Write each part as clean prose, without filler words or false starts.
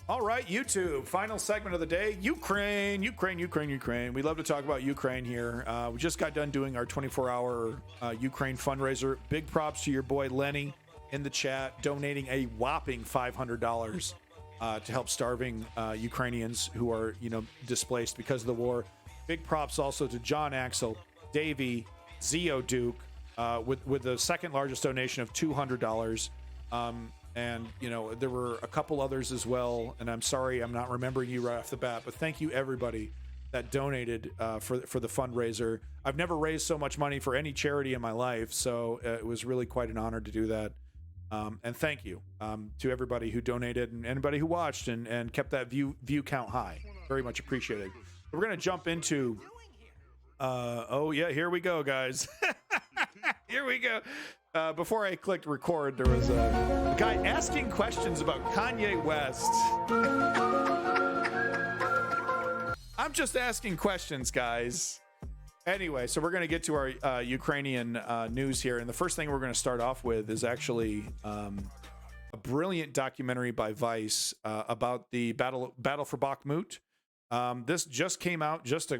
All right, YouTube, final segment of the day. Ukraine. We love to talk about Ukraine here. We just got done doing our 24-hour Ukraine fundraiser. Big props to your boy Lenny in the chat, donating a whopping $500 to help starving Ukrainians who are, displaced because of the war. Big props also to John Axel, Davey, Zio Duke, with the second largest donation of $200. And, there were a couple others as well. And I'm sorry I'm not remembering you right off the bat, but thank you everybody that donated for the fundraiser. I've never raised so much money for any charity in my life, so it was really quite an honor to do that. And thank you to everybody who donated and anybody who watched and kept that view count high. Very much appreciated. We're going to jump into... oh, yeah, here we go, guys. Here we go. Before I clicked record, there was a guy asking questions about Kanye West. I'm just asking questions, guys. Anyway, so we're going to get to our Ukrainian news here. And the first thing we're going to start off with is actually a brilliant documentary by Vice about the battle for Bakhmut. This just came out just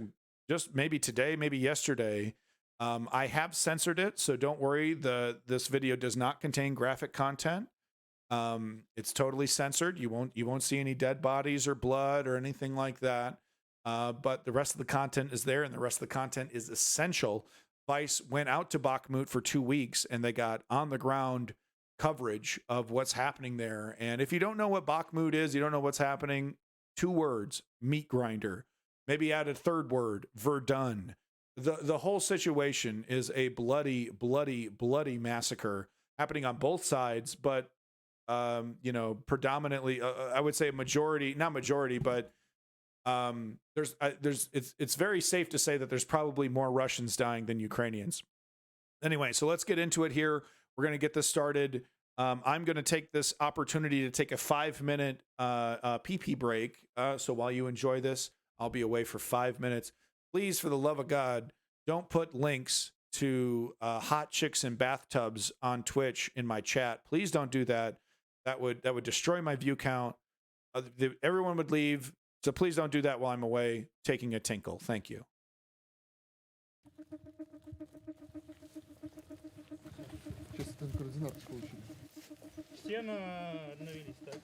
maybe today, maybe yesterday. I have censored it, so don't worry. This video does not contain graphic content. It's totally censored. You won't see any dead bodies or blood or anything like that. But the rest of the content is there, and the rest of the content is essential. Vice went out to Bakhmut for 2 weeks, and they got on the ground coverage of what's happening there. And if you don't know what Bakhmut is, you don't know what's happening. 2 words: meat grinder. Maybe add a third word: Verdun. The whole situation is a bloody massacre happening on both sides, but predominantly, I would say not majority, but it's very safe to say that there's probably more Russians dying than Ukrainians. Anyway, so let's get into it here. We're going to get this started. I'm going to take this opportunity to take a 5-minute pee break. So while you enjoy this, I'll be away for 5 minutes. Please, for the love of God, don't put links to hot chicks in bathtubs on Twitch in my chat. Please don't do that. That would destroy my view count. Everyone would leave. So please don't do that while I'm away taking a tinkle. Thank you. Стену обновились, так?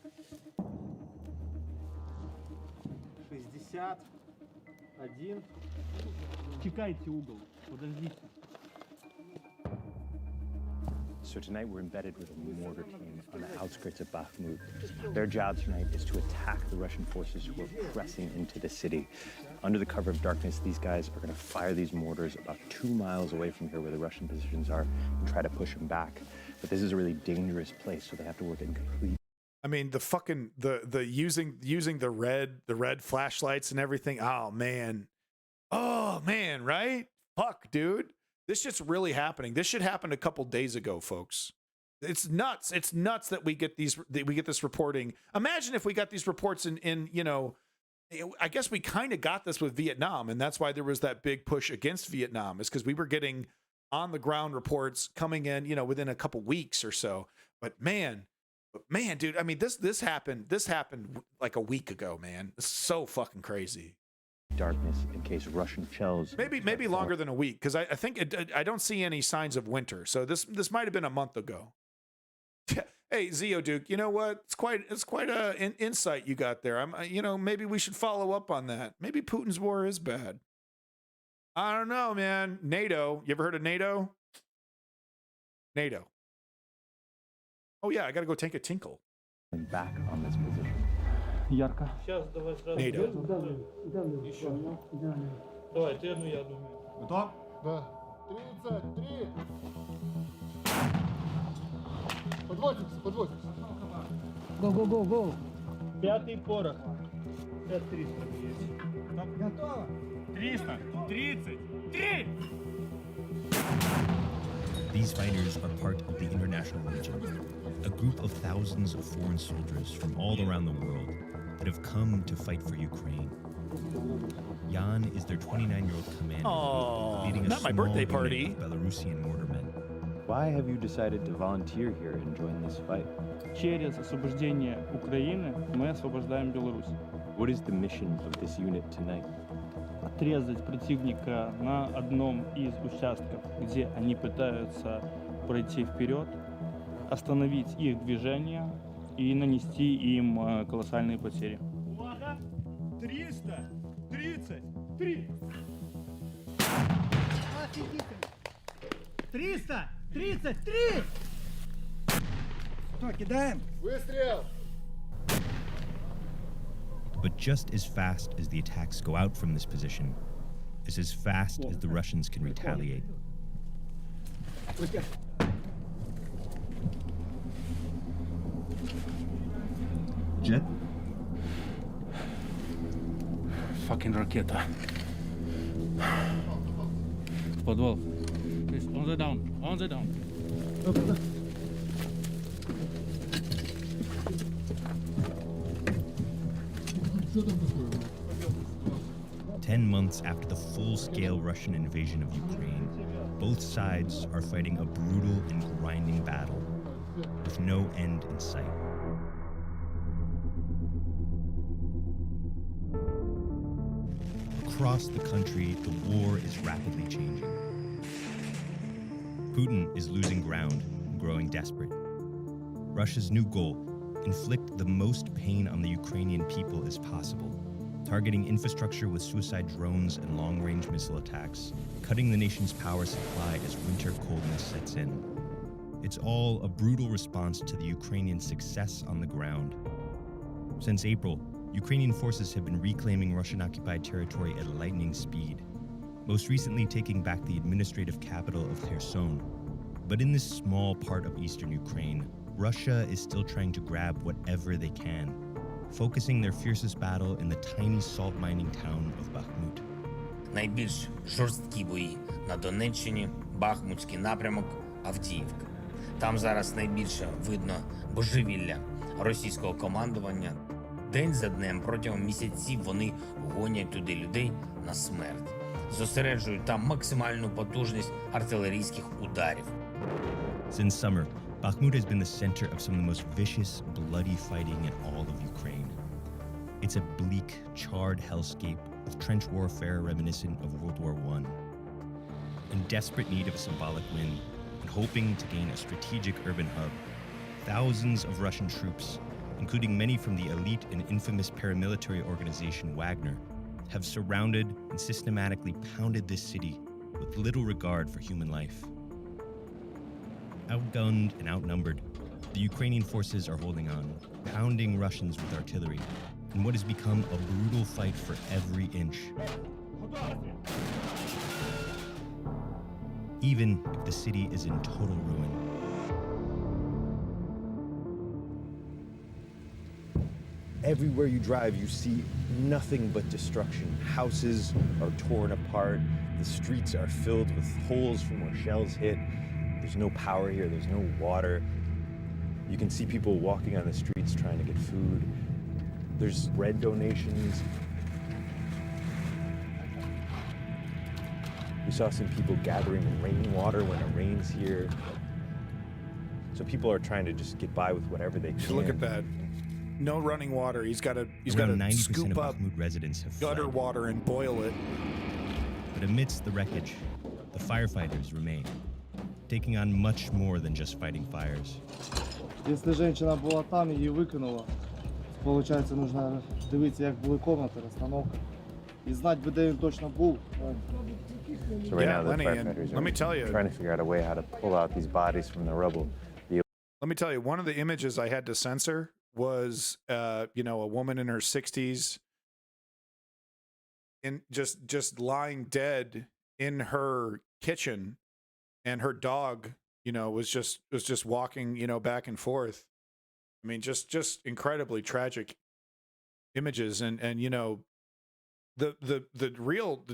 61. Чекайте угол. Подождите. So tonight we're embedded with a mortar team on the outskirts of Bakhmut. Their job tonight is to attack the Russian forces who are pressing into the city. Under the cover of darkness, these guys are going to fire these mortars about 2 miles away from here where the Russian positions are and try to push them back. But this is a really dangerous place, so they have to work in complete... I mean, the using the red flashlights and everything. Oh man, right? Fuck, dude. This shit's really happening. This shit happened a couple days ago, folks. It's nuts. It's nuts that we get this reporting. Imagine if we got these reports in I guess we kind of got this with Vietnam, and that's why there was that big push against Vietnam, is because we were getting on the ground reports coming in, within a couple weeks or so. But man, dude, I mean, this happened like a week ago, man. It's so fucking crazy. Darkness in case Russian shells. Maybe longer than a week, because I think I don't see any signs of winter. So this might have been a month ago. Hey, Zio Duke, you know what? It's quite an insight you got there. Maybe we should follow up on that. Maybe Putin's war is bad. I don't know, man. NATO. You ever heard of NATO? NATO. Oh yeah, I gotta go take a tinkle. Back on this position. Ярко. Сейчас давай сразу. NATO. Еще. Давай, ты одну, я одну. Готов? Да. 33. Подводимся. Го. 5-й порох. 5300 есть. Готово. 333! These fighters are part of the International Legion, a group of thousands of foreign soldiers from all around the world that have come to fight for Ukraine. Jan is their 29-year-old commander, leading a not my small birthday unit party. of Belarusian mortarmen. Why have you decided to volunteer here and join this fight? Через освобождение Украины мы освобождаем Беларусь. What is the mission of this unit tonight? Отрезать противника на одном из участков, где они пытаются пройти вперед, остановить их движение и нанести им колоссальные потери. 333! 333! Что, кидаем? Выстрел! But just as fast as the attacks go out from this position, is as fast as the Russians can retaliate. Jet? Fucking ракета. Подвал. On the down, on the down. 10 months after the full-scale Russian invasion of Ukraine, both sides are fighting a brutal and grinding battle with no end in sight. Across the country, the war is rapidly changing. Putin is losing ground and growing desperate. Russia's new goal: inflict the most pain on the Ukrainian people as possible, targeting infrastructure with suicide drones and long-range missile attacks, cutting the nation's power supply as winter coldness sets in. It's all a brutal response to the Ukrainian success on the ground. Since April, Ukrainian forces have been reclaiming Russian-occupied territory at lightning speed, most recently taking back the administrative capital of Kherson. But in this small part of eastern Ukraine, Russia is still trying to grab whatever they can, focusing their fiercest battle in the tiny salt mining town of Bakhmut. Найбільш жорсткі бої на Донеччині, Бахмутський напрямок, Авдіївка. Там зараз найбільше видно божевілля російського командування. День за днем протягом місяців вони гонять туди людей на смерть. Зосереджують там максимальну потужність артилерійських ударів. Since summer, Bakhmut has been the center of some of the most vicious, bloody fighting in all of Ukraine. It's a bleak, charred hellscape of trench warfare reminiscent of World War I. In desperate need of a symbolic win and hoping to gain a strategic urban hub, thousands of Russian troops, including many from the elite and infamous paramilitary organization Wagner, have surrounded and systematically pounded this city with little regard for human life. Outgunned and outnumbered, the Ukrainian forces are holding on, pounding Russians with artillery, in what has become a brutal fight for every inch. Even if the city is in total ruin. Everywhere you drive, you see nothing but destruction. Houses are torn apart. The streets are filled with holes from where shells hit. There's no power here. There's no water. You can see people walking on the streets trying to get food. There's bread donations. We saw some people gathering rainwater when it rains here. So people are trying to just get by with whatever they can. Look at that. No running water. He's got to Around 90% scoop of up Bakhmut residents have gutter fled. water and boil it. But amidst the wreckage, the firefighters remain, taking on much more than just fighting fires. Если женщина була там, її викинула, получається, нужно дивитися, як були комнати, розстановка. І знати би, де він точно був. So right Yeah, now the Lenny, and firefighters let me are tell you- trying to figure out a way how to pull out these bodies from the rubble. Let me tell you, one of the images I had to censor was, a woman in her 60s, in just lying dead in her kitchen, and her dog, was just walking, back and forth. I mean, just incredibly tragic images, and the real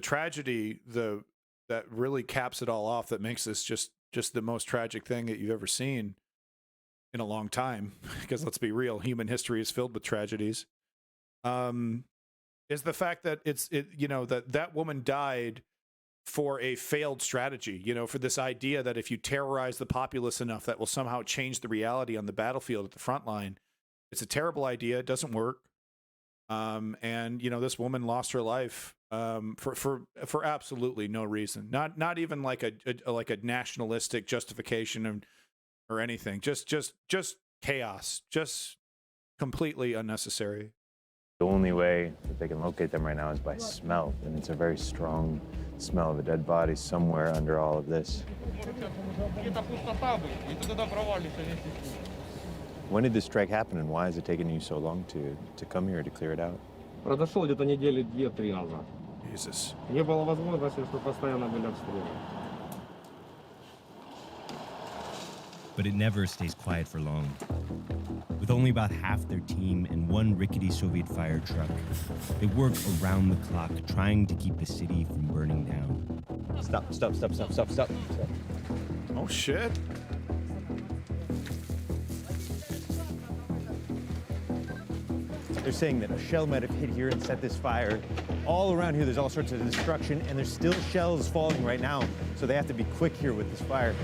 tragedy that really caps it all off, that makes this just the most tragic thing that you've ever seen in a long time, because let's be real, human history is filled with tragedies, is the fact that that woman died for a failed strategy, you know, for this idea that if you terrorize the populace enough, that will somehow change the reality on the battlefield at the front line. It's a terrible idea. It doesn't work. And you know, this woman lost her life for absolutely no reason. Not even like a nationalistic justification or anything. Just chaos. Just completely unnecessary. The only way that they can locate them right now is by smell, and it's a very strong smell of a dead body somewhere under all of this. When did this strike happen, and why is it taking you so long to come here to clear it out? Произошел где-то недели 2-3 назад. Jesus. Не было возможности, что постоянно были обстрелы. But it never stays quiet for long. With only about half their team and one rickety Soviet fire truck, they work around the clock trying to keep the city from burning down. Stop. Oh shit. They're saying that a shell might have hit here and set this fire. All around here, there's all sorts of destruction, and there's still shells falling right now, so they have to be quick here with this fire.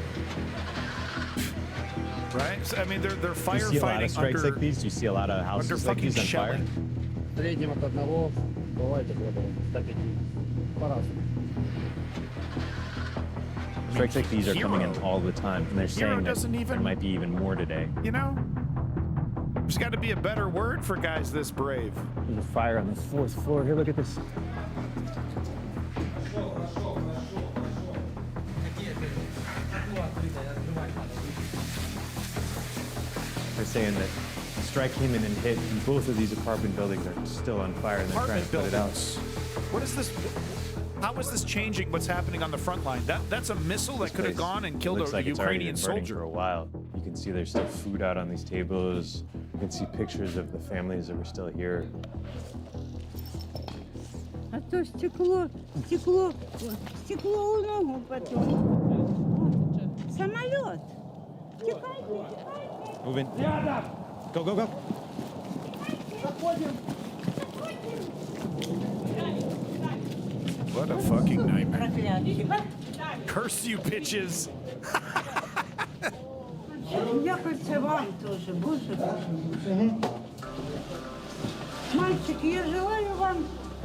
Right? So, I mean, they're Do you see a lot of firefighting strikes under like these? Do you see a lot of under houses like fucking these on fire? shelling. В среднем от одного бывает около 105. По-разному. Strikes like these are coming in Hero. all the time, and they're Hero saying that doesn't there even- might be even more today. You know, there's got to be a better word for guys this brave. There's a fire on the 4th floor. Here, look at this. They're saying that the strike came in and hit, and both of these apartment buildings are still on fire, and they're trying Apartment to put it out. buildings. What is this? How is this changing what's happening on the front line? That's a missile that could have Place gone and killed looks a like it's already Ukrainian been burning for soldier. a while. You can see there's still food out on these tables. You can see pictures of the families that were still here. А то стекло у ногу потом. Самолет. Текайте. Move in. Go. What a fucking nightmare. Проклятие. Curse you, bitches. Дякуйте вам тоже, Боже. Мальчики, я желаю вам,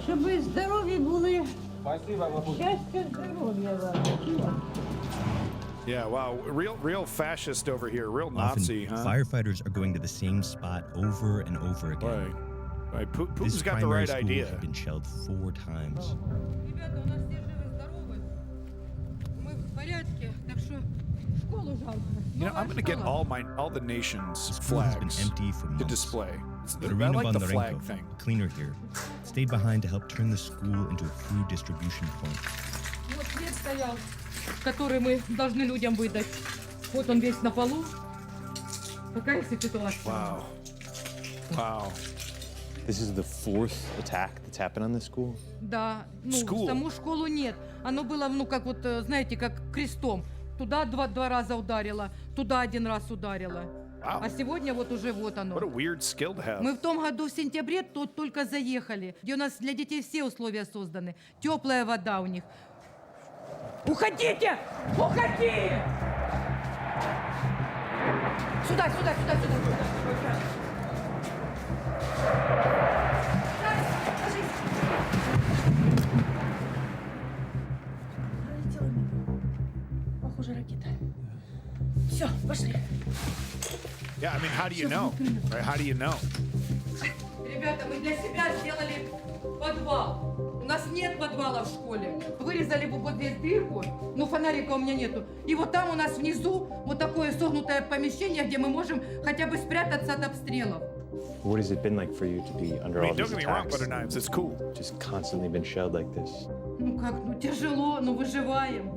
щоб ви здорові були. Щастя, здоров'я вам. Yeah, wow. Real fascist over here. Real Nazi, Often, huh? firefighters are going to the same spot over and over again. Right. Putin's This got the primary right school idea. had been shelled 4 times. Ребята, у нас все живы-здоровы. Мы в порядке, так что школу жалко. You know, I'm going to get all the The nations' school has been flags empty for to months. display. But I Irina like the flag Bondarenko, thing. a cleaner here, stayed behind to help turn the school into a food distribution point. Вот хлеб стоял, который мы должны людям выдать. Вот он весь на полу. Такая ситуация. Wow. This is the 4th attack that's happened on this school. Да, ну, School. саму школу нет. Оно было, ну, как вот, знаете, как крестом. Туда два раза ударило, туда 1 раз ударило. Wow. А сегодня вот уже вот оно. What a weird skill to have. Мы в том году в сентябре тут только заехали, где у нас для детей все условия созданы. Теплая вода у них. Уходите! Уходи! Сюда. Похоже, ракета. Все, пошли. Yeah, I mean, how do you know? Right? How do you know? Ребята, мы для себя сделали подвал. У нас нет подвала в школе. Вырезали бы вот здесь дырку, но фонарика у меня нету. И вот там у нас внизу вот такое согнутое помещение, где мы можем хотя бы спрятаться от обстрелов. What has it been like for you to be under I all mean, these don't get me wrong, attacks? butter knives. It's cool. Just constantly been shelled like this. Ну как, ну тяжело, но выживаем.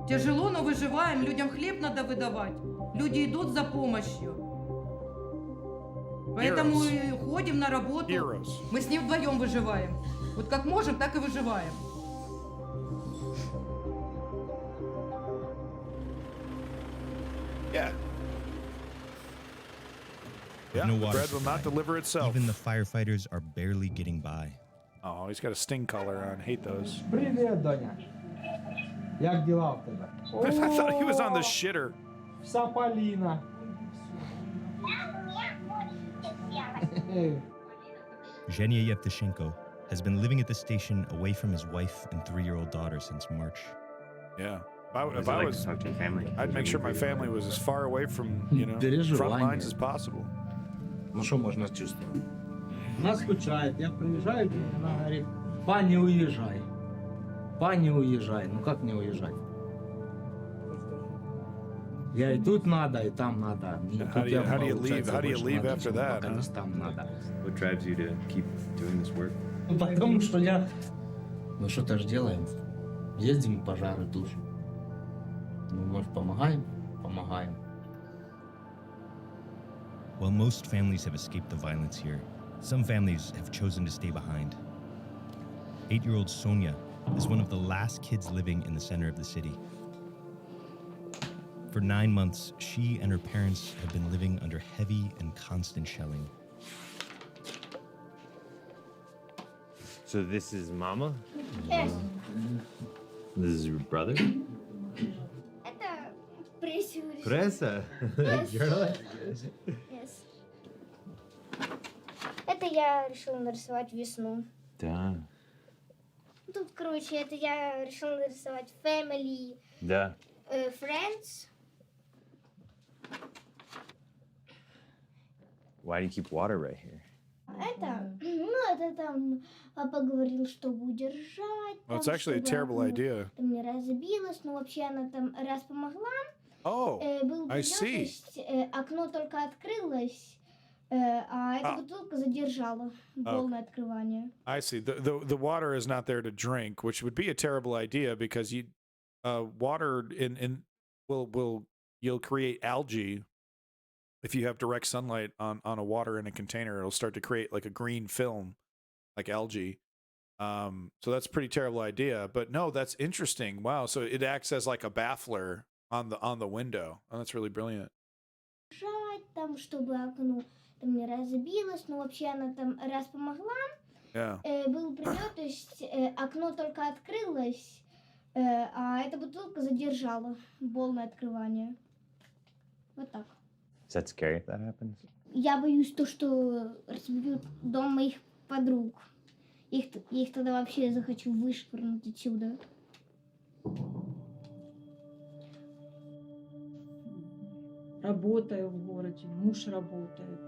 Тяжело, но выживаем. Людям хлеб надо выдавать. Люди идут за помощью. Поэтому и ходим на работу. Heroes. Мы с ним вдвоем выживаем. Вот как можем, так и выживаем. Yeah. With Yeah, no the water bread will not supply, deliver itself. Even the firefighters are barely getting by. Oh, he's got a sting collar on. Hate those. Привет, Доня. Як діла в тебе? I thought he was on the shitter. Вся Поліна. Zhenya Yevtushenko has been living at the station away from his wife and 3-year-old daughter since March. Yeah. If I was, talk to your family? I'd make sure my family was as far away from, front Переживания. lines as possible. Ну что можно чувствовать? Она скучает. Я приезжаю, она говорит, па, не уезжай. Па, не уезжай. Ну как не уезжать? Я и тут надо, и там надо. Ну, How тут do я, you- how do you получается, leave? How do you больше leave надо, after чем that, пока huh? нас там надо. What drives you to keep doing this work? Ну, потому что мы что-то же делаем. Ездим, пожары тушим. Ну, может, помогаем? Помогаем. While most families have escaped the violence here, some families have chosen to stay behind. 8-year-old Sonia is one of the last kids living in the center of the city. For 9 months, she and her parents have been living under heavy and constant shelling. So this is Mama? Yes. This is your brother? Это прессуешь. Pressa? Yes. Это я решила нарисовать весну. Да. Тут, короче, это я решила нарисовать family, Да. friends. Why do you keep water right here? Это там папа говорил, чтобы удержать. Well, it's actually a terrible idea. Там не разбилась, но вообще она там раз помогла. Oh, Был I прилет, то see. есть окно только открылось, а эта бутылка задержала полное открывание. I see. The water is not there to drink, which would be a terrible idea because water you'll create algae. If you have direct sunlight on a water in a container, it'll start to create like a green film, like algae. So that's a pretty terrible idea. But no, that's interesting. Wow. So it acts as like a baffler on the window. Oh, that's really brilliant. Там, чтобы окно там не разбилось, но вообще она там раз помогла. Yeah. Был прилет, то есть окно только открылось, а эта бутылка задержала полное открывание. Вот так. Is that scary if that happens? Я боюсь то, что разбьют дом моих подруг. Их тогда вообще захочу вышвырнуть отсюда. Работаю в городе, муж работает.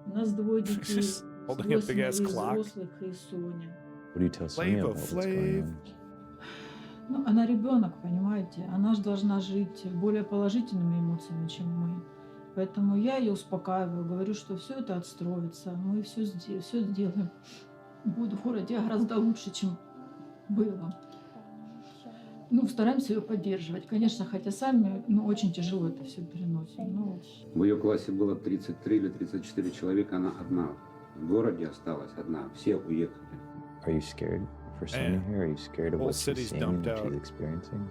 У нас 2 детей, Holding a big ass 8 clock. взрослых и Соня. What do you tell Sonia Flavor about what's going Flav. on? Ну, она ребенок, понимаете? Она же должна жить более положительными эмоциями, чем мы. Поэтому я ее успокаиваю, говорю, что все это отстроится, мы все сделаем. Будет в городе гораздо лучше, чем было. Ну, стараемся ее поддерживать. Конечно, хотя сами, очень тяжело это все переносим. Но... В ее классе было 33 или 34 человека, она одна. В городе осталась одна, все уехали. Are you scared for Sonia here? Are you scared of Whole what she's city's seeing dumped and what out. she's experiencing?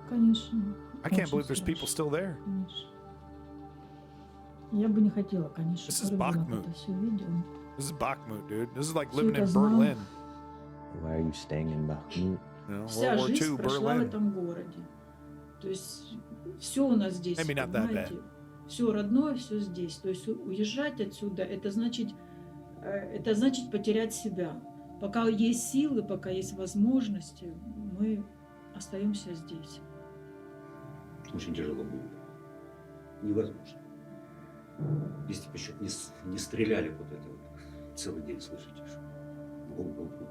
Конечно. I can't Очень believe there's people страшно. still there. Конечно. Я бы не хотела, конечно, This is чтобы ребенок Bakhmut. это все видел. This is Bakhmut, dude. This is like Всё living это in знаю. Berlin. Why are you staying in Bakhmut? You know, Вся World War жизнь II, прошла в Berlin. этом городе. То есть все у нас здесь, Maybe not that понимаете? Все родное, все здесь. То есть уезжать отсюда, это значит потерять себя. Пока есть силы, пока есть возможности, мы остаемся здесь. Очень тяжело будет. Невозможно. Если бы еще не стреляли вот это вот целый день, слышите? Бум-бум-бум.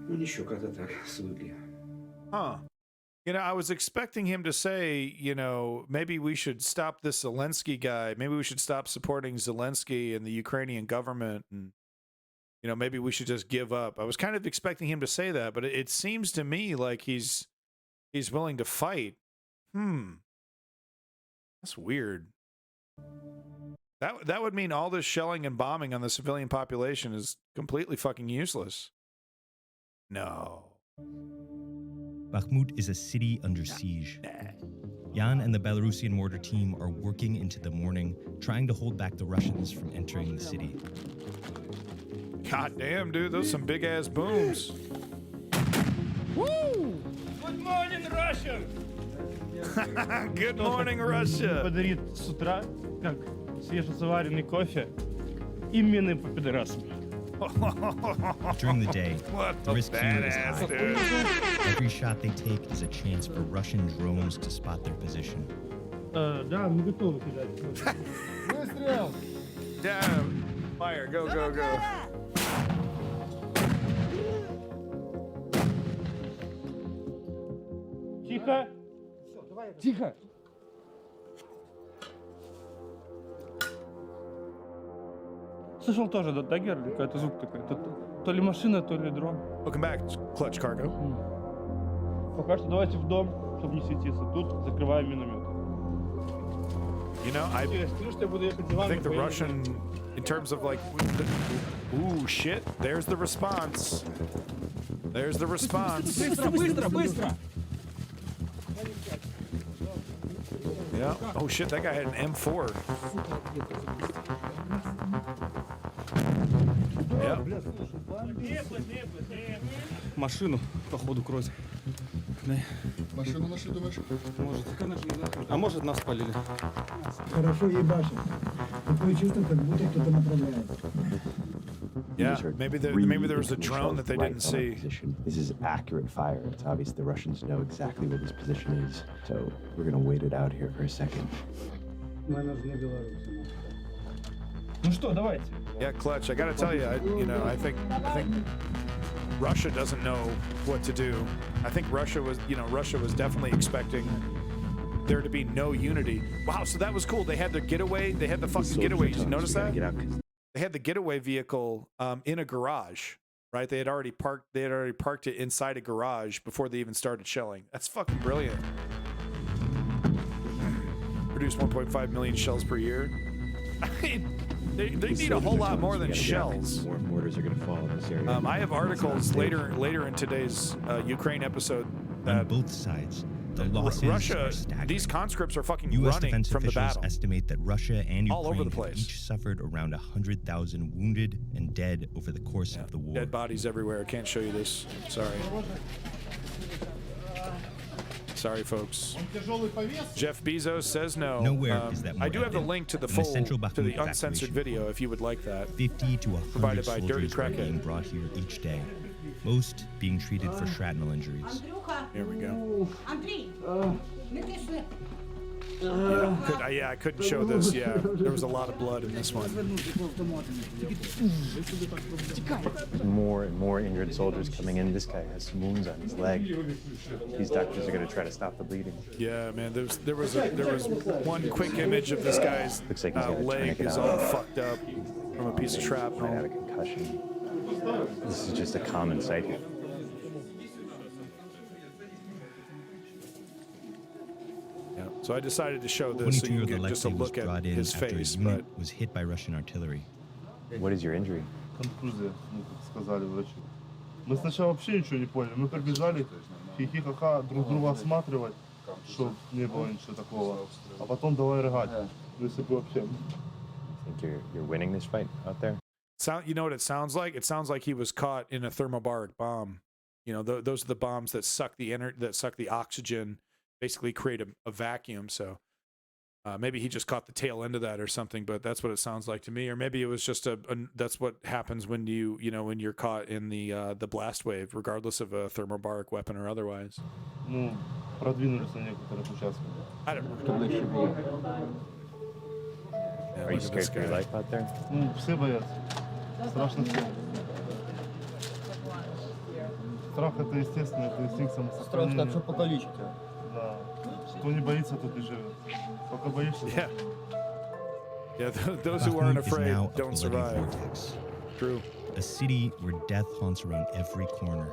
Ну ничего, когда-то свыкли. Huh. You know, I was expecting him to say, maybe we should stop this Zelensky guy. Maybe we should stop supporting Zelensky and the Ukrainian government. And, maybe we should just give up. I was kind of expecting him to say that, but it seems to me like he's willing to fight. That's weird. That would mean all this shelling and bombing on the civilian population is completely fucking useless. No. Bakhmut is a city under siege. Jan and the Belarusian mortar team are working into the morning, trying to hold back the Russians from entering the city. God damn, dude, those are some big ass booms. Good morning, Russia! Good morning, Russia. Подарит с утра, как свежезаваренный кофе, именно по пидорасам. During the day, What the a risk here is badass, high. dude. Every shot they take is a chance for Russian drones to spot their position. Да, мы готовы кидать. Выстрел! Damn. Fire, go, go, go. Тихо. Тихо. Слышал тоже, да, дагер или какой-то звук такой? То ли машина, то ли дрон. Welcome back, Clutch Cargo. Пока что давайте в дом, чтобы не светиться. Тут закрываем миномет. You know, I Что я буду ехать за вами, think the поедем. Russian, in terms of like, ooh, shit, there's the response. There's the response. Быстро, быстро! Yeah. Oh shit, that guy had an M4. Yeah. Машину, походу, кроют. Машину нашли, думаешь? Может. А может, нас спалили. Хорошо ебашит. Такое чувство, как будто кто-то направляет. Yeah, maybe there was a drone that they didn't see. This is accurate fire. It's obvious the Russians know exactly where this position is. So we're gonna wait it out here for a second. Мы нужны Беларусь. Ну что, давайте. Yeah, Clutch, I gotta tell you, I think Russia doesn't know what to do. I think Russia was definitely expecting there to be no unity. Wow, so that was cool. They had their getaway. They had the fucking getaway. Did you notice that? They had the getaway vehicle in a garage, right? They had already parked it inside a garage before they even started shelling. That's fucking brilliant. Produce 1.5 million shells per year. I mean, they need a whole lot more than shells. More mortars are gonna fall in this area. I have articles later in today's Ukraine episode On that both sides, the losses Russia, are staggering. these conscripts are fucking U.S. running defense from the officials battle. estimate that Russia and All over Ukraine the have place. each suffered around 100,000 wounded and dead over the course of the war. Dead bodies everywhere. I can't show you this. Sorry. Sorry, folks. Jeff Bezos says no. Nowhere is that more I do have the evident link to the than the full, central to the Bakhmut uncensored evacuation. video if you would like that. 50 to 100 Provided by Dirty soldiers are being Crackhead. brought here each day, most being treated for shrapnel injuries. Here we go. Андрей, не тисни. I couldn't show this. Yeah, there was a lot of blood in this one. More and more injured soldiers coming in. This guy has wounds on his leg. These doctors are gonna try to stop the bleeding. Yeah, man. There was one quick image of this guy's Looks like he's got a leg tourniquet is on. all fucked up from a piece of Might have shrapnel. a concussion. This is just a common sight here. Yeah. So I decided to show this so you 22-year-old can get just a Alexei was look at brought in his after face. a But unit was hit by Russian artillery. What is your injury? Контузия, ну, как сказали врачи. Мы сначала вообще ничего не поняли. Мы прибежали, хихи-ха-ха, друг друга осматривать, чтобы не было ничего такого. А потом давай рыгать. Ну, если бы вообще... Think you're winning this fight out there? you know what it sounds like? It sounds like he was caught in a thermobaric bomb. You know, those are the bombs that suck the oxygen, basically create a vacuum. So maybe he just caught the tail end of that or something. But that's what it sounds like to me. Or maybe it was just that's what happens when when you're caught in the blast wave, regardless of a thermobaric weapon or otherwise. Ну, продвинулись на некоторых участках. I don't know. Yeah, Are you look at scared this for your guy. life out there? Ну, все боятся. Страшно всем. Страх это естественно, это инстинкт самосохранения. Страх, что покалечить. Да. Кто не боится, тот и живет. Пока боишься... Yeah. Yeah, those who aren't Bakhmut is afraid now a don't bloody survive. vortex, True. a city where death haunts around every corner.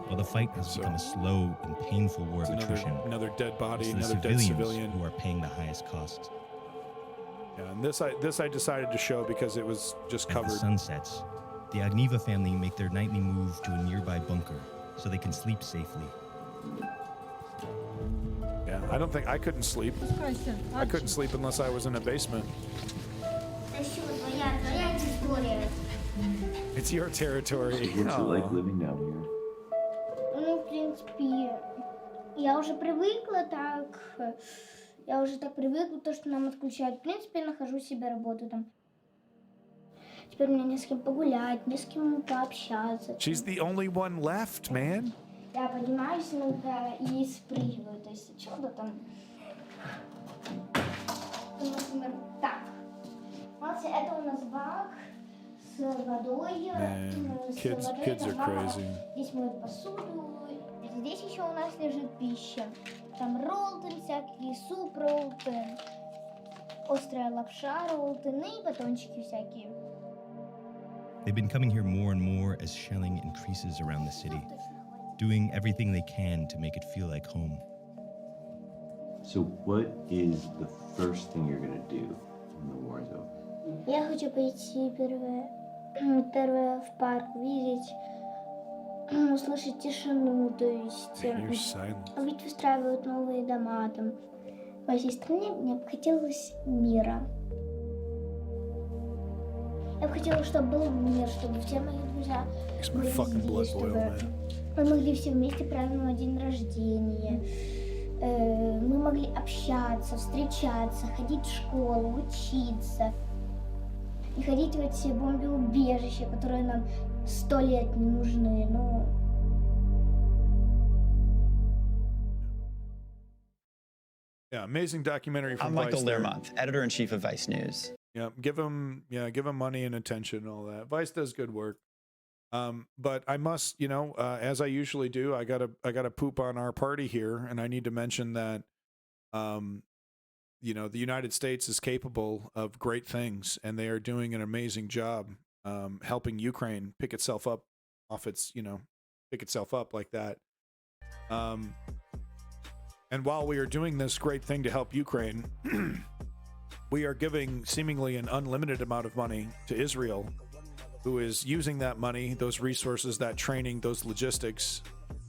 While the fight has become a slow and painful war of attrition, Another dead body, it's the another dead civilians civilian. who are paying the highest costs. Yeah, and this I decided to show because it was just As the covered. sun sets, the Agniva family make their nightly move to a nearby bunker so they can sleep safely. Yeah, I don't think I couldn't sleep. I couldn't sleep unless I was in a basement. Это еще твоя история. It's your territory. What's it like Aw. living down here? Ну, в принципе, я уже привыкла так. Я уже так привыкла, то, что нам отключают. В принципе, я нахожу себе работу там. Теперь мне не с кем погулять, не с кем пообщаться. She's the only one left, man. Я поднимаюсь иногда и спрыгиваю, то есть чего-то там. Например, так. Вот это у нас бак с водой. Man, с kids водой, are там мама crazy. здесь моет посуду. Здесь еще у нас лежит пища. Там роллтон всякие, суп роллтон, острая лапша роллтон и батончики всякие. They've been coming here more and more as shelling increases around the city, doing everything they can to make it feel like home. So what is the first thing you're gonna do when the war is over? Я хочу пойти первое в парк, видеть, услышать тишину, то есть Your silence. ведь выстраивают новые дома там. Во всей стране мне бы хотелось мира. Я бы хотела, чтобы был мир, чтобы все мои друзья Makes my были fucking blood здесь, boil, чтобы man. мы могли все вместе праздновать день рождения. Мы могли общаться, встречаться, ходить в школу, учиться. Не ходить в эти бомбоубежища, которые нам 100 лет не нужны. Ну, Yeah, amazing documentary from I'm Michael Vice there. Learmonth, editor-in-chief of Vice News. Yeah, give him money and attention and all that. Vice does good work. But I must, as I usually do, I gotta poop on our party here, and I need to mention that, the United States is capable of great things, and they are doing an amazing job helping Ukraine pick itself up off its, pick itself up like that. And while we are doing this great thing to help Ukraine, we are giving seemingly an unlimited amount of money to Israel, who is using that money, those resources, that training, those logistics,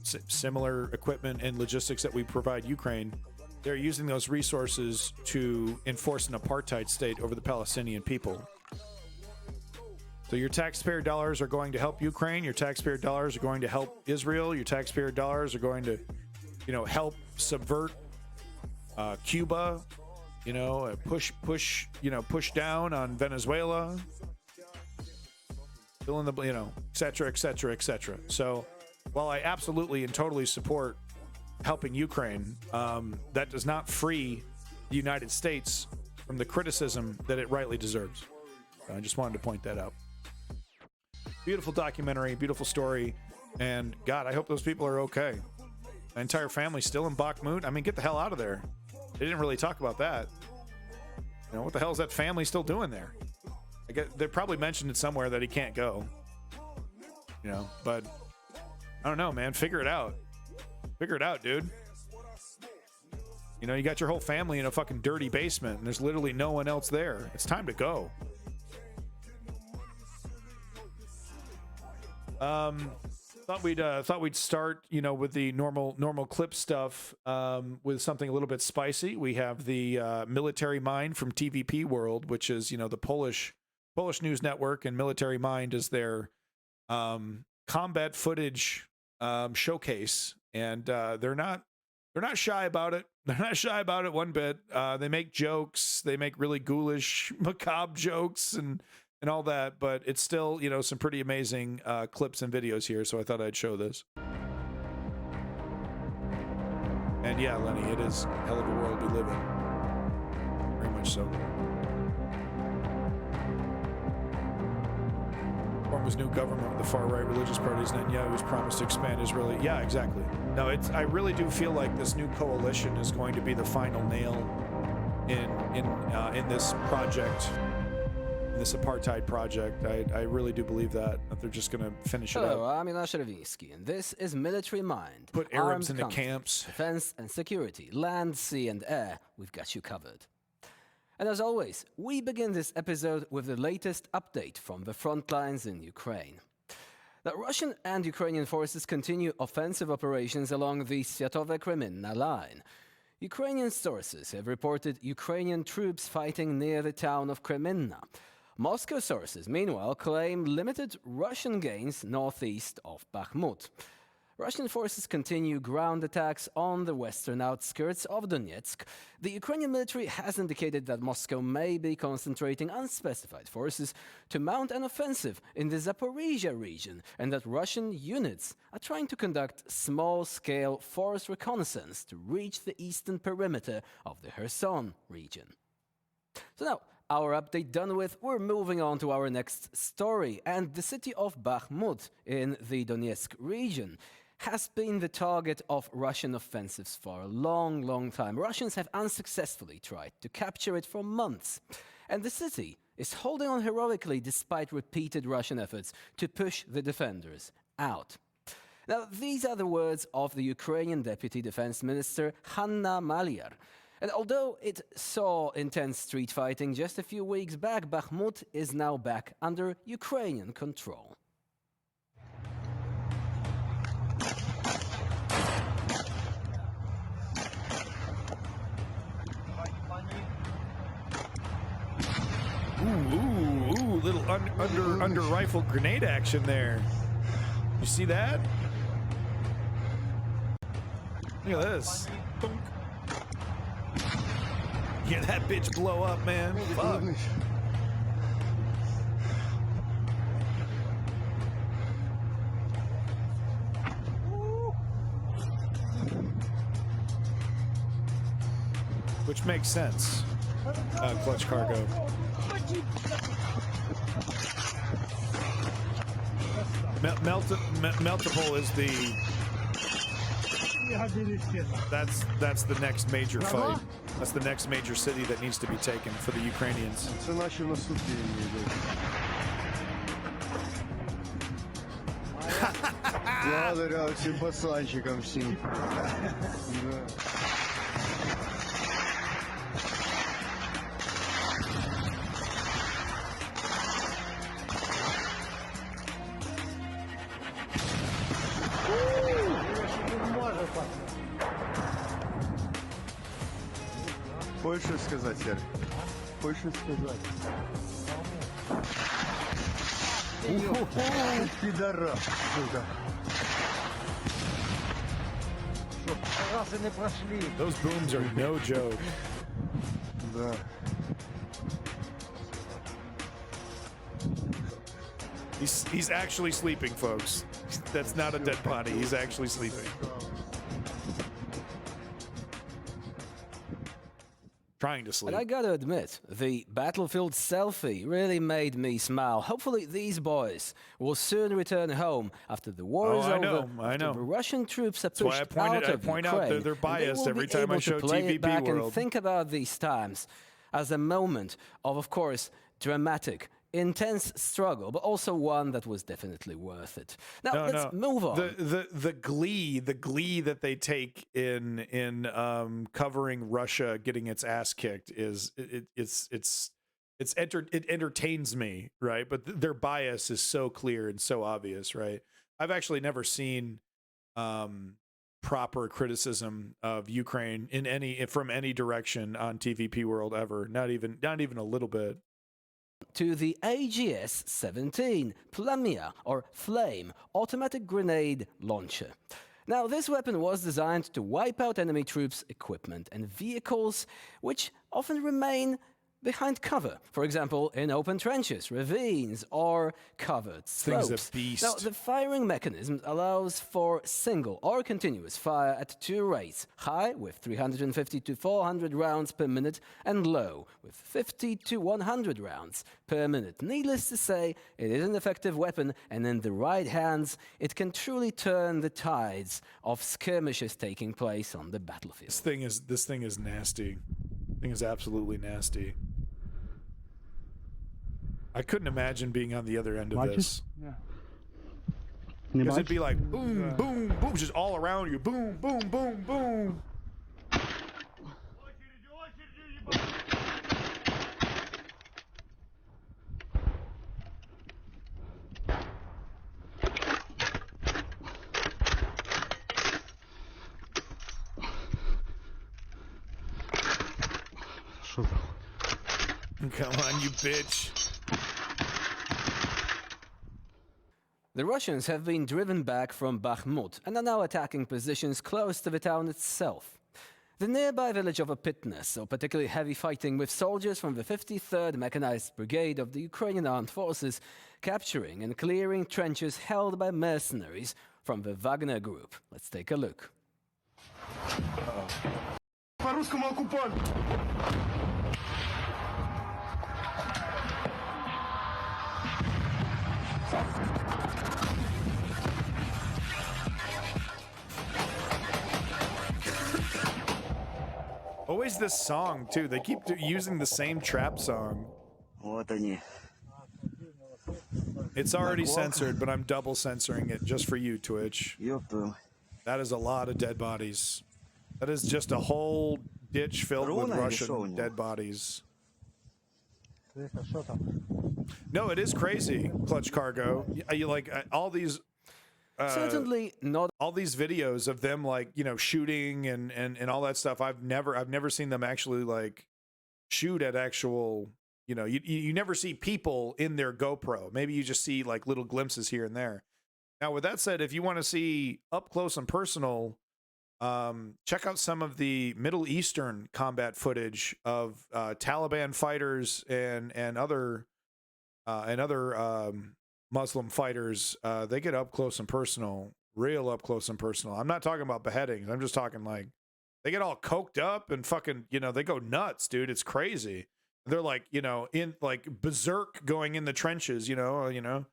similar equipment and logistics that we provide Ukraine. They're using those resources to enforce an apartheid state over the Palestinian people. So your taxpayer dollars are going to help Ukraine. Your taxpayer dollars are going to help Israel. Your taxpayer dollars are going to, help subvert Cuba. Push down on Venezuela. Fill in the, et cetera, et cetera, et cetera. So while I absolutely and totally support helping Ukraine, that does not free the United States from the criticism that it rightly deserves. I just wanted to point that out. Beautiful documentary, beautiful story, and God, I hope those people are okay. My entire family's still in Bakhmut. I mean, get the hell out of there. They didn't really talk about that. What the hell is that family still doing there? They probably mentioned it somewhere that he can't go. But I don't know, man. Figure it out. Figure it out, dude. You got your whole family in a fucking dirty basement, and there's literally no one else there. It's time to go. Thought we'd start, with the normal clip stuff, with something a little bit spicy. We have the Military Mind from TVP World, which is the Polish news network, and Military Mind is their combat footage showcase, and they're not shy about it. They're not shy about it one bit. They make jokes. They make really ghoulish, macabre jokes and all that, but it's still, some pretty amazing clips and videos here, so I thought I'd show this. And yeah, Lenny, it is a hell of a world we live in. Very much so. Forms new government with the far-right religious parties, Netanyahu's promised to expand Israeli. Yeah, exactly. No, I really do feel like this new coalition is going to be the final nail in this project. This apartheid project. I really do believe that they're just going to finish it Hello, up. I'm Ilan Sharavinsky, and this is Military Mind. Put Arabs Armed into conflict, camps. Defense and security, land, sea, and air. We've got you covered. And as always, we begin this episode with the latest update from the front lines in Ukraine. The Russian and Ukrainian forces continue offensive operations along the Sviatove-Kreminna line. Ukrainian sources have reported Ukrainian troops fighting near the town of Kreminna. Moscow sources, meanwhile, claim limited Russian gains northeast of Bakhmut. Russian forces continue ground attacks on the western outskirts of Donetsk. The Ukrainian military has indicated that Moscow may be concentrating unspecified forces to mount an offensive in the Zaporizhia region, and that Russian units are trying to conduct small-scale forest reconnaissance to reach the eastern perimeter of the Kherson region. So now, our update done with, we're moving on to our next story, and the city of Bakhmut in the Donetsk region has been the target of Russian offensives for a long time. Russians have unsuccessfully tried to capture it for months, and the city is holding on heroically despite repeated Russian efforts to push the defenders out. Now, these are the words of the Ukrainian Deputy Defense Minister Hanna Maliar. And although it saw intense street fighting just a few weeks back, Bakhmut is now back under Ukrainian control. Ooh, little under rifle grenade action there. You see that? Look at this. Thunk. Yeah, that bitch blow up, man. Fuck. Which makes sense. Clutch cargo. Melitopol is the. That's the next major fight. That's the next major city that needs to be taken for the Ukrainians. Благодаря всем пацанчикам всем. Больше сказать, Серый. Больше сказать. Пидорас, сука. Разы не прошли. Those booms are no joke. Да. He's actually sleeping, folks. That's not a dead body. He's actually sleeping. Trying to sleep. And I gotta admit, the battlefield selfie really made me smile. Hopefully these boys will soon return home after the war is over. I know. The Russian troops are That's why pushed I out of point Ukraine. out they're biased every time I show play TVP it back World. and think about these times as a moment of course, dramatic, intense struggle, but also one that was definitely worth it. Now let's move on. The glee that they take in covering Russia getting its ass kicked is it entertains me, right? But their bias is so clear and so obvious, right? I've actually never seen proper criticism of Ukraine from any direction on TVP World ever. Not even a little bit. To the AGS-17 Plamia, or Flame, automatic grenade launcher. Now, this weapon was designed to wipe out enemy troops, equipment, and vehicles, which often remain behind cover. For example, in open trenches, ravines, or covered slopes. Thing's a beast. Now, the firing mechanism allows for single or continuous fire at two rates, high with 350 to 400 rounds per minute, and low with 50 to 100 rounds per minute. Needless to say, it is an effective weapon, and in the right hands, it can truly turn the tides of skirmishes taking place on the battlefield. This thing is nasty. This thing is absolutely nasty. I couldn't imagine being on the other end of this. Yeah. Because it'd be like boom, boom, boom, just all around you. Boom, boom, boom, boom. Come on, you bitch. The Russians have been driven back from Bakhmut and are now attacking positions close to the town itself. The nearby village of Opitne saw particularly heavy fighting with soldiers from the 53rd Mechanized Brigade of the Ukrainian Armed Forces capturing and clearing trenches held by mercenaries from the Wagner Group. Let's take a look. По русскому оккупанту. Always this song too. They keep using the same trap song. Вот они. It's already censored, but I'm double censoring it just for you, Twitch. That is a lot of dead bodies. That is just a whole ditch filled with Russian dead bodies. No, it is crazy, Clutch Cargo. You like all these certainly not all these videos of them like, you know, shooting and all that stuff. I've never seen them actually like shoot at actual, you know, you never see people in their GoPro. Maybe you just see like little glimpses here and there. Now, with that said, if you want to see up close and personal, check out some of the Middle Eastern combat footage of Taliban fighters and other Muslim fighters. They get up close and personal, real up close and personal. I'm not talking about beheadings. I'm just talking like they get all coked up and fucking, you know, they go nuts, dude. It's crazy. They're like, you know, in like berserk going in the trenches, you know,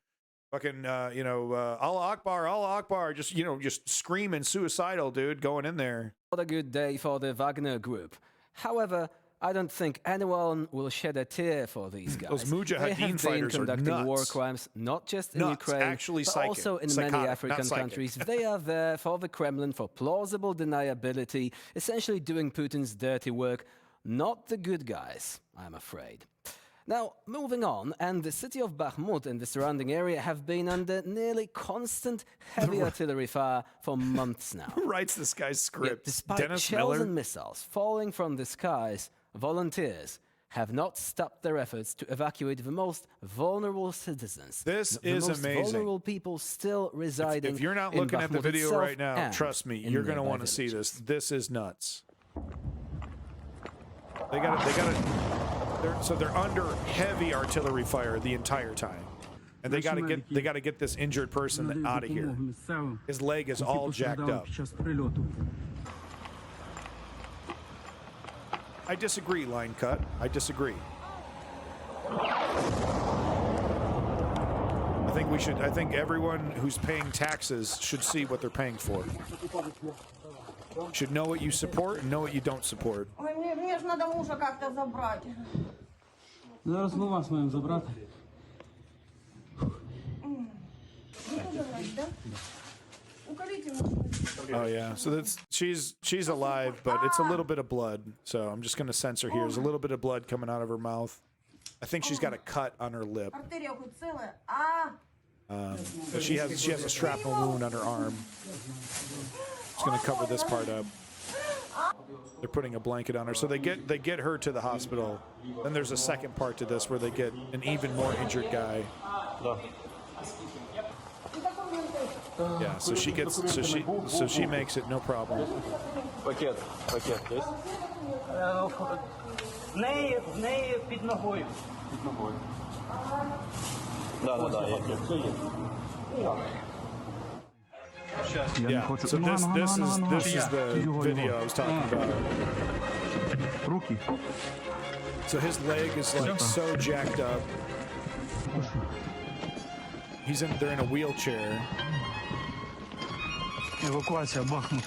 fucking, Allah Akbar, just, you know, just screaming suicidal, dude, going in there. Not a good day for the Wagner Group. However, I don't think anyone will shed a tear for these guys. Those Mujahideen they have fighters been are conducting nuts. war crimes, not just in Nuts, Ukraine, actually but psychic. also in Psychotic, many not African psychic. countries. They are there for the Kremlin for plausible deniability, essentially doing Putin's dirty work, not the good guys, I'm afraid. Now, moving on, and the city of Bakhmut and the surrounding area have been under nearly constant heavy artillery fire for months now. Who writes this guy's script? Yet despite Dennis shells Miller? and missiles falling from the skies, volunteers have not stopped their efforts to evacuate the most vulnerable citizens. This the is most amazing. vulnerable people still residing. If you're not in looking at the Bakhmut video itself right now, and trust me, in you're going to nearby want to see villages. this. This is nuts. They got it. So they're under heavy artillery fire the entire time, and they got to get this injured person out of here. His leg is all jacked up. I disagree, Line Cut. I disagree. I think everyone who's paying taxes should see what they're paying for. Should know what you support and know what you don't support. Ой, мне же надо мужа как-то забрать. Зараз ми вас маємо забрати. Oh yeah, so that's she's alive, but it's a little bit of blood. So I'm just gonna censor here. There's a little bit of blood coming out of her mouth. I think she's got a cut on her lip. Артерия хоть целая? А? But she has a shrapnel wound on her arm. Just gonna cover this part up. They're putting a blanket on her, so they get her to the hospital. Then there's a second part to this where they get an even more injured guy. Yeah, so she makes it no problem. Пакет десь? В неї під ногою. Під ногою. Да, Yeah, so this is the video I was talking about. So his leg is like so jacked up. They're in a wheelchair. Евакуація Бахмут.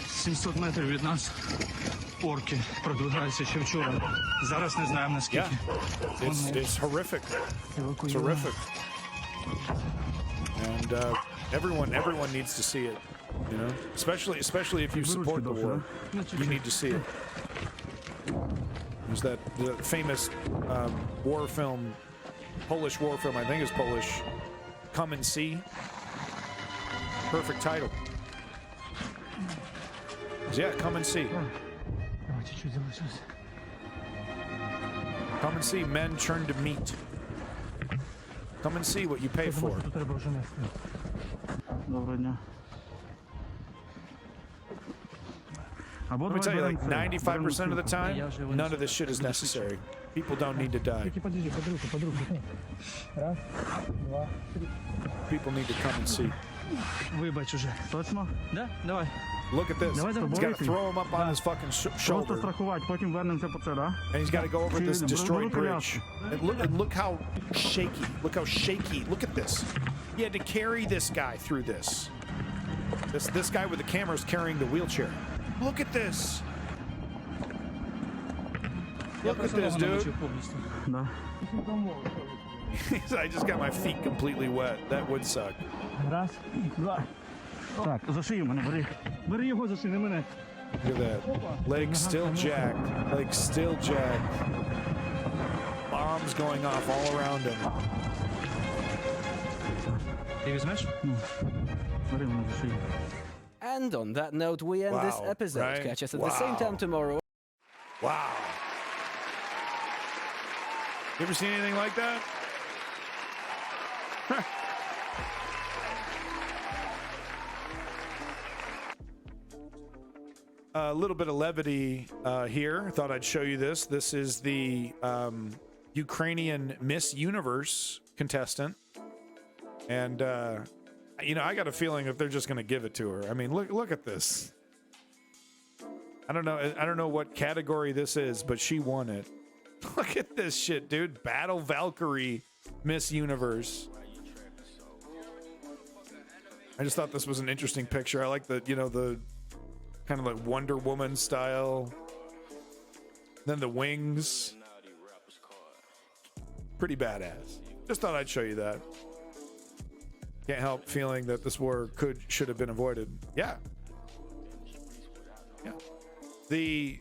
700 метрів від нас. Орки продвигаються ще вчора. Зараз не знаємо наскільки. It's horrific. It's horrific. And everyone needs to see it, you know, especially if you support the war. You need to see it. There's the famous war film, Polish war film. I think it's Polish. Come and See. Perfect title. Yeah, Come and See. Come and see men turn to meat. Come and see what you pay for. Доброго дня. Let me tell you, like 95% of the time, none of this shit is necessary. People don't need to die. People need to come and see. Вибач уже. Точно? Да? Давай. Look at this. Давай, He's got to throw him up on his fucking shoulder. Просто страхувати, потім вернемося по це, да? And he's got to go over this destroyed bridge. And look how shaky. Look how shaky. Look at this. He had to carry this guy through this. This guy with the camera is carrying the wheelchair. Look at this. Look at this, dude. Да. I just got my feet completely wet. That would suck. Раз, два. Так, за шию мене, бери. Бери його за шию, не мене. Look at that. Legs still jacked. Legs still jacked. Bombs going off all around him. Ти візьмеш? Бери мене за шию. And on that note, we end this Wow, episode. right? Catch us at the same time tomorrow. Wow. You ever seen anything like that? A little bit of levity here. Thought I'd show you this. This is the Ukrainian Miss Universe contestant. And, you know, I got a feeling if they're just going to give it to her. I mean, look at this. I don't know what category this is, but she won it. Look at this shit, dude. Battle Valkyrie Miss Universe. I just thought this was an interesting picture. I like the, you know, the kind of like Wonder Woman style. Then the wings. Pretty badass. Just thought I'd show you that. Can't help feeling that this war should have been avoided. Yeah. Yeah. The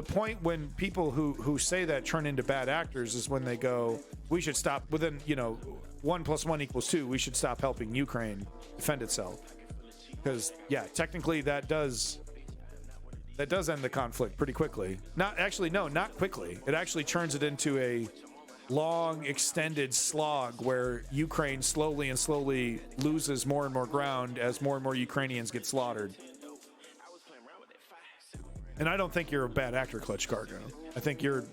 point when people who say that turn into bad actors is when they go, we should stop within, you know, 1 + 1 = 2. We should stop helping Ukraine defend itself. Because yeah, technically that does end the conflict pretty quickly. Not quickly. It actually turns it into a long extended slog where Ukraine slowly loses more and more ground as more and more Ukrainians get slaughtered. And I don't think you're a bad actor, Clutch Cargo. I think you're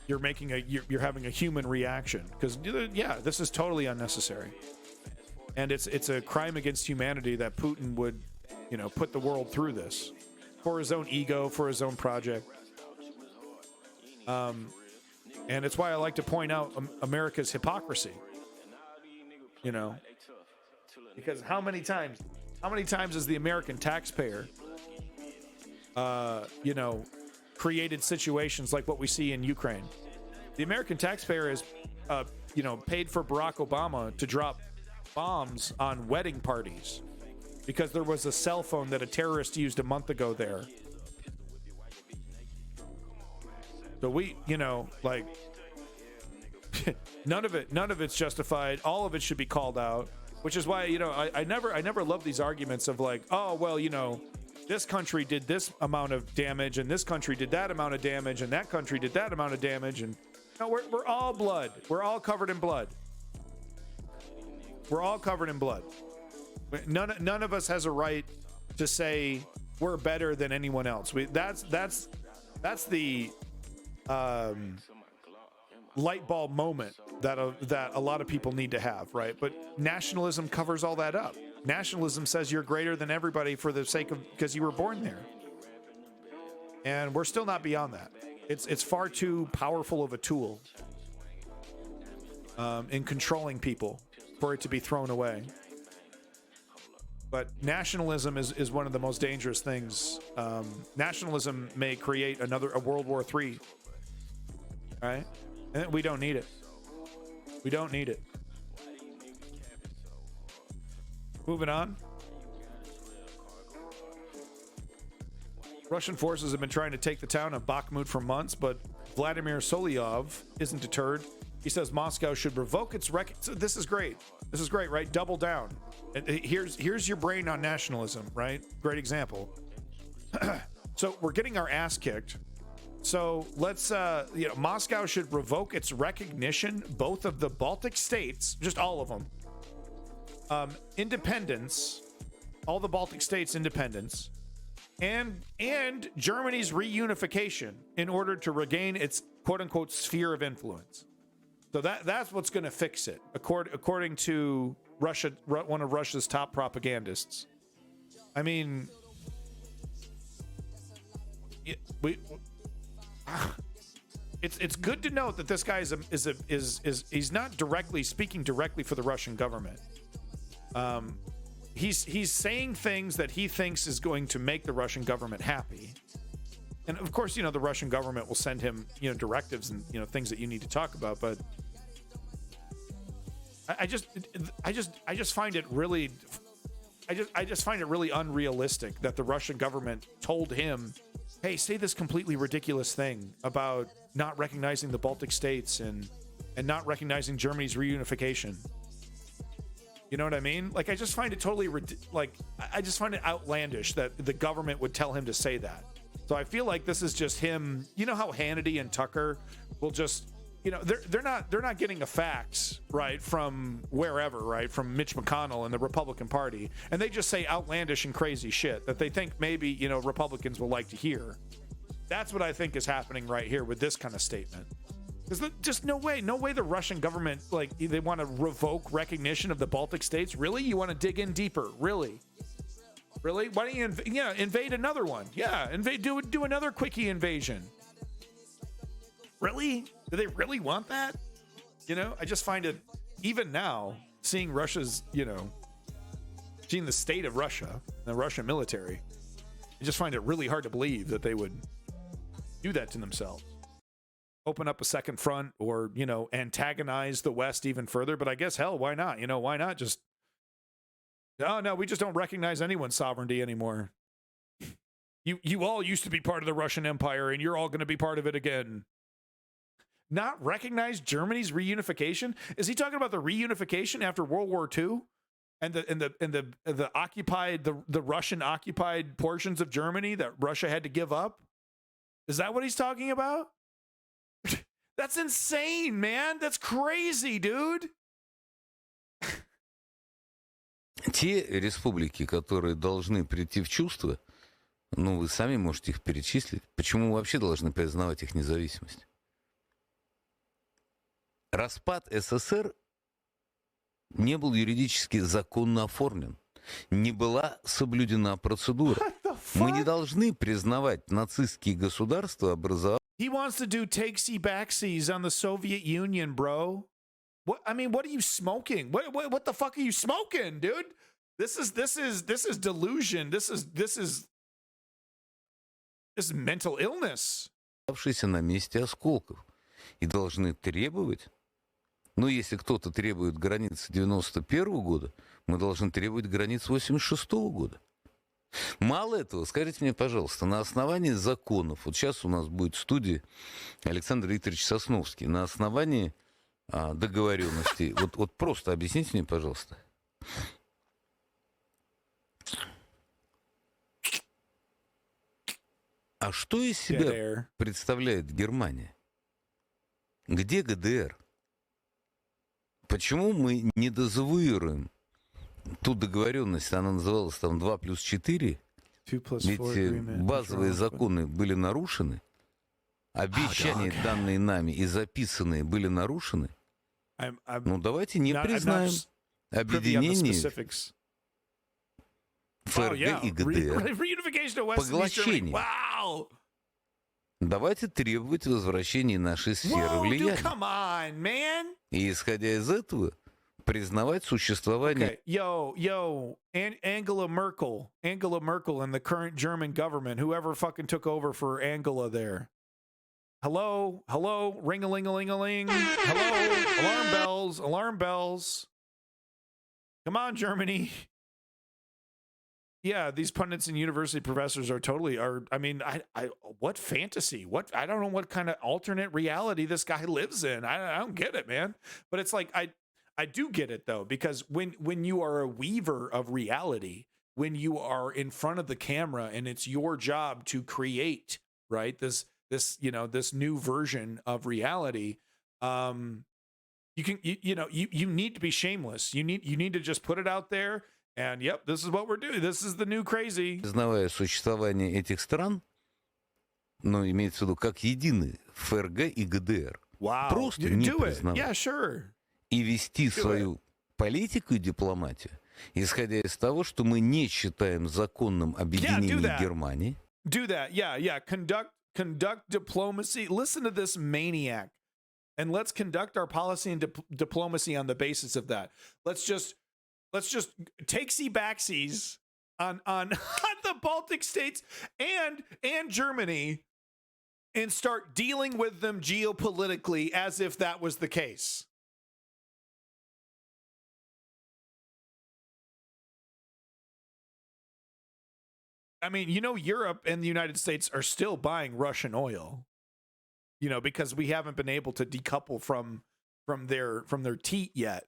having a human reaction because yeah, this is totally unnecessary. And it's a crime against humanity that Putin would, you know, put the world through this for his own ego, for his own project. And it's why I like to point out America's hypocrisy. You know, because how many times has the American taxpayer, you know, created situations like what we see in Ukraine? The American taxpayer has, you know, paid for Barack Obama to drop bombs on wedding parties because there was a cell phone that a terrorist used a month ago there. So we, you know, like none of it's justified. All of it should be called out, which is why, you know, I never love these arguments of like, oh, well, you know, this country did this amount of damage and this country did that amount of damage and that country did that amount of damage. And no, we're all blood. We're all covered in blood. We're all covered in blood. None of us has a right to say we're better than anyone else. That's the light bulb moment that a lot of people need to have, right? But nationalism covers all that up. Nationalism says you're greater than everybody for the sake of because you were born there. And we're still not beyond that. It's far too powerful of a tool in controlling people for it to be thrown away. But nationalism is one of the most dangerous things. Nationalism may create a World War III, right? And we don't need it. We don't need it. Moving on. Russian forces have been trying to take the town of Bakhmut for months, but Vladimir Solyov isn't deterred. He says Moscow should revoke its record. So this is great. This is great, right? Double down. And here's your brain on nationalism, right? Great example. So we're getting our ass kicked So let's, Moscow should revoke its recognition, both of the Baltic states, just all of them, independence, all the Baltic states' independence, and Germany's reunification in order to regain its quote unquote sphere of influence. So that's what's going to fix it, according to Russia, one of Russia's top propagandists. I mean, it's good to note that this guy is he's not speaking directly for the Russian government. He's saying things that he thinks is going to make the Russian government happy. And of course, the Russian government will send him, directives and, things that you need to talk about. But I just find it really, I just find it really unrealistic that the Russian government told him, hey, say this completely ridiculous thing about not recognizing the Baltic states and not recognizing Germany's reunification. You know what I mean? Like, I just find it totally, I just find it outlandish that the government would tell him to say that. So I feel like this is just him. You know how Hannity and Tucker will just, they're not getting the facts right from wherever, right, from Mitch McConnell and the Republican Party, and they just say outlandish and crazy shit that they think maybe Republicans will like to hear. That's what I think is happening right here with this kind of statement. There's just no way the Russian government, they want to revoke recognition of the Baltic states. Really? You want to dig in deeper? Really? Why don't you invade another one? Yeah, do another quickie invasion. Really? Do they really want that? I just find it, even now, seeing Russia's, seeing the state of Russia, the Russian military, I just find it really hard to believe that they would do that to themselves. Open up a second front or, antagonize the West even further. But I guess, hell, why not? Why not just, oh, no, we just don't recognize anyone's sovereignty anymore. You all used to be part of the Russian Empire, and you're all going to be part of it again. Not recognize Germany's reunification? Is he talking about the reunification after World War II and the occupied, the Russian occupied portions of Germany that Russia had to give up? Is that what he's talking about? That's insane, man. That's crazy, dude. Те республики, которые должны прийти в чувство, вы сами можете их перечислить. Почему мы вообще должны признавать их независимость? Распад СССР не был юридически законно оформлен. Не была соблюдена процедура. Мы не должны признавать нацистские государства, He wants to do takesy-backsies on the Soviet Union, bro. What are you smoking? What the fuck are you smoking, dude? This is delusion. This is mental illness. оставшиеся на месте осколков. И должны требовать, если кто-то требует границ 91 года, мы должны требовать границ 86 года. Мало этого, скажите мне, пожалуйста, на основании законов, вот сейчас у нас будет в студии Александр Викторович Сосновский, на основании договоренностей, вот просто объясните мне, пожалуйста. А что из себя представляет Германия? Где ГДР? Почему мы не дезавуируем ту договоренность, она называлась там 2+4, ведь базовые законы были нарушены, обещания, данные нами и записанные, были нарушены. Давайте не признаем объединение ФРГ и ГДР, поглощение. Давайте требовать возвращения нашей сферы влияния. И исходя из этого, признавать существование... Angela Merkel and the current German government, whoever fucking took over for Angela there. Hello, ring-a-ling-a-ling-a-ling. Hello, alarm bells. Come on, Germany. Yeah, these pundits and university professors what fantasy? I don't know what kind of alternate reality this guy lives in. I don't get it, man. But it's like, I do get it though, because when you are a weaver of reality, when you are in front of the camera and it's your job to create, right, this this, you know, this new version of reality, you need to be shameless. You need to just put it out there. And yep, this is what we're doing. This is the new crazy. Признавая существование этих стран, но имеется в виду как единые ФРГ и ГДР. Wow. Просто не Do it. признавать. Yeah, sure. И вести Do свою политику и дипломатию, исходя из того, что мы не считаем законным объединение that. Германии. Do that. Yeah. Conduct diplomacy. Listen to this maniac. And let's conduct our policy and diplomacy on the basis of that. Let's just takesy backsies on the Baltic states and Germany and start dealing with them geopolitically as if that was the case. I mean, you know, Europe and the United States are still buying Russian oil, you know, because we haven't been able to decouple from their teat yet.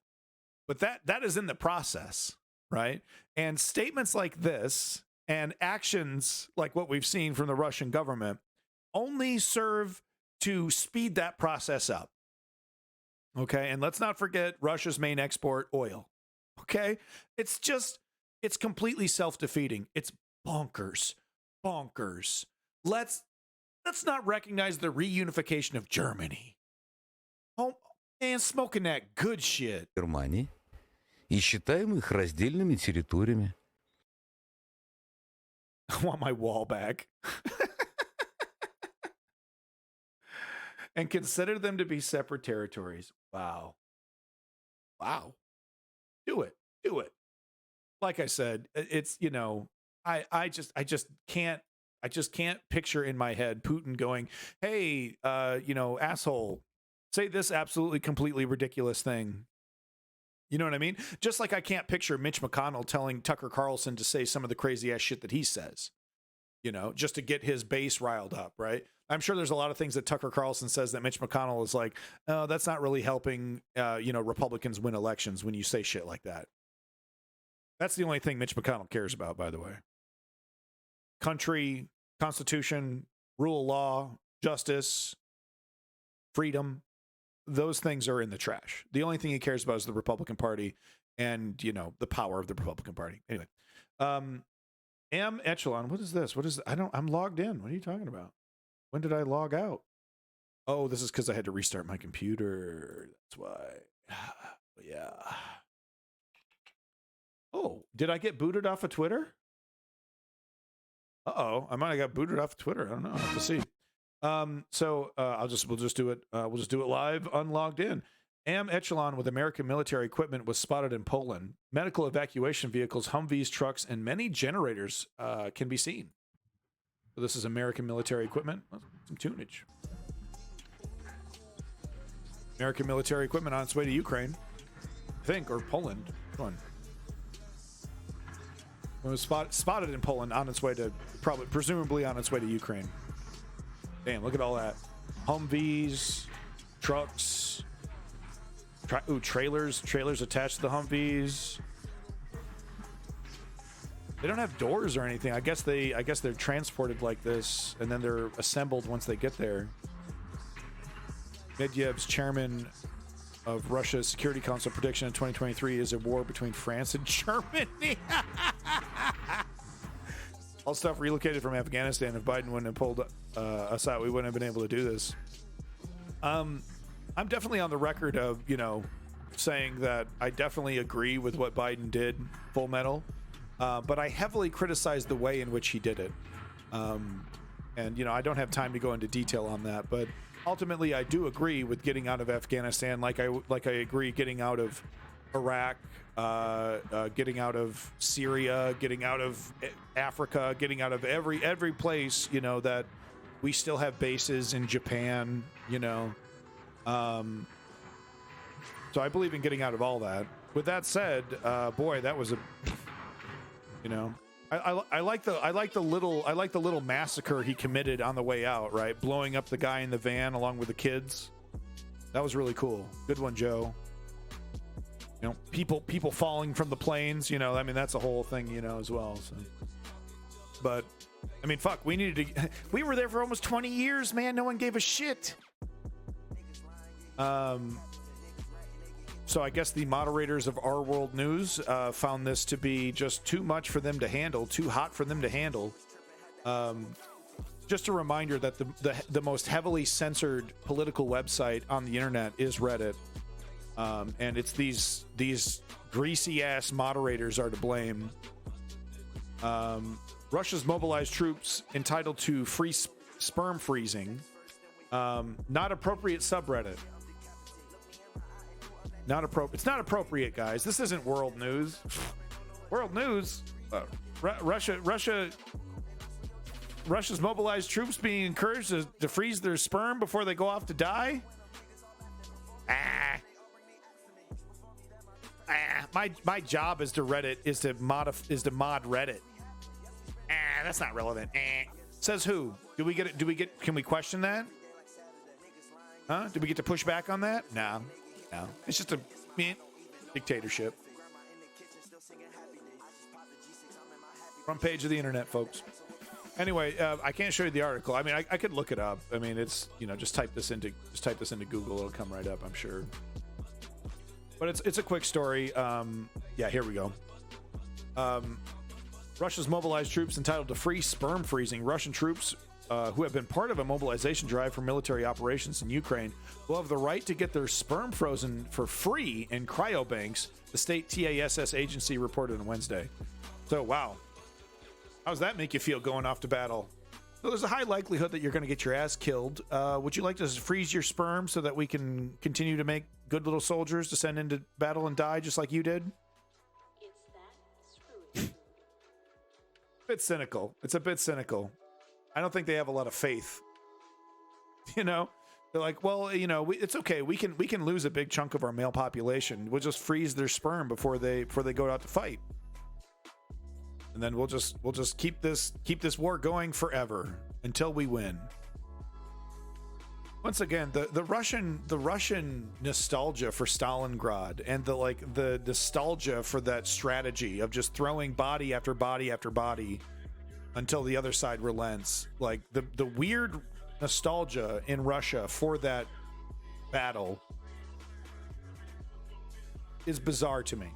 But that is in the process, right? And statements like this and actions like what we've seen from the Russian government only serve to speed that process up. Okay? And let's not forget Russia's main export, oil. Okay? It's completely self-defeating. It's bonkers. Let's not recognize the reunification of Germany. Oh, and smoking that good shit. Германии и считаем их раздельными территориями. I want my wall back. And consider them to be separate territories. Wow. Do it. Like I said, it's, you know, I just can't picture in my head Putin going, hey, you know, asshole, say this absolutely completely ridiculous thing. You know what I mean? Just like I can't picture Mitch McConnell telling Tucker Carlson to say some of the crazy ass shit that he says, you know, just to get his base riled up, right? I'm sure there's a lot of things that Tucker Carlson says that Mitch McConnell is like, oh, that's not really helping, you know, Republicans win elections when you say shit like that. That's the only thing Mitch McConnell cares about, by the way. Country, Constitution, rule of law, justice, freedom. Those things are in the trash. The only thing he cares about is the Republican Party and, you know, the power of the Republican Party. Anyway, Am Echelon, what is this? I'm logged in. What are you talking about? When did I log out? Oh, this is because I had to restart my computer. That's why. Yeah. Oh, did I get booted off of Twitter? Uh-oh, I might have got booted off of Twitter. I don't know. I'll have to see. We'll just do it. We'll just do it live, unlogged in. Am Echelon with American military equipment was spotted in Poland. Medical evacuation vehicles, Humvees, trucks, and many generators can be seen. So this is American military equipment. Well, some tunage. American military equipment on its way to Ukraine, I think, or Poland. Which one? It was spotted in Poland on its way to, presumably on its way to Ukraine. Damn, look at all that. Humvees, trucks, trailers attached to the Humvees. They don't have doors or anything. I guess they're transported like this, and then they're assembled once they get there. Medyev's chairman of Russia's Security Council prediction in 2023 is a war between France and Germany. All stuff relocated from Afghanistan. If Biden wouldn't have pulled us out, we wouldn't have been able to do this. I'm definitely on the record of, you know, saying that I definitely agree with what Biden did, Full Metal, but I heavily criticize the way in which he did it. And, you know, I don't have time to go into detail on that, but ultimately I do agree with getting out of Afghanistan, like I agree getting out of Iraq, getting out of Syria, getting out of Africa, getting out of every place, you know, that we still have bases in Japan, you know. So I believe in getting out of all that. With that said, boy, that was a, you know, I like the little massacre he committed on the way out, right? Blowing up the guy in the van along with the kids. That was really cool. Good one, Joe. You know, people falling from the planes, you know, I mean, that's a whole thing, you know, as well. So, but I mean, fuck, we needed to. We were there for almost 20 years, man. No one gave a shit. So I guess the moderators of Our World News found this to be just too much for them to handle, too hot for them to handle. Just a reminder that the most heavily censored political website on the internet is Reddit, and it's these greasy ass moderators are to blame. Russia's mobilized troops entitled to free sperm freezing. Not appropriate subreddit. Not appropriate. It's not appropriate, guys. This isn't world news. World news. Russia's mobilized troops being encouraged to freeze their sperm before they go off to die. My job is to Reddit is to mod Reddit. That's not relevant. Says who? Do we get? Can we question that? Huh? Do we get to push back on that? No. It's just a dictatorship. Front page of the internet, folks. Anyway, I can't show you the article. I mean, I could look it up. I mean, it's just type this into Google. It'll come right up, I'm sure. But it's a quick story. Yeah, here we go. Russia's mobilized troops entitled to free sperm freezing. Russian troops who have been part of a mobilization drive for military operations in Ukraine will have the right to get their sperm frozen for free in cryobanks, the state TASS agency reported on Wednesday. So, wow. How does that make you feel going off to battle? So there's a high likelihood that you're going to get your ass killed. Would you like to freeze your sperm so that we can continue to make good little soldiers to send into battle and die just like you did? Bit cynical. It's a bit cynical. I don't think they have a lot of faith. They're like, well, it's okay. We can lose a big chunk of our male population. We'll just freeze their sperm before they go out to fight, and then we'll just keep this war going forever until we win. Once again, the Russian nostalgia for Stalingrad and the nostalgia for that strategy of just throwing body after body after body until the other side relents. Like the weird nostalgia in Russia for that battle is bizarre to me,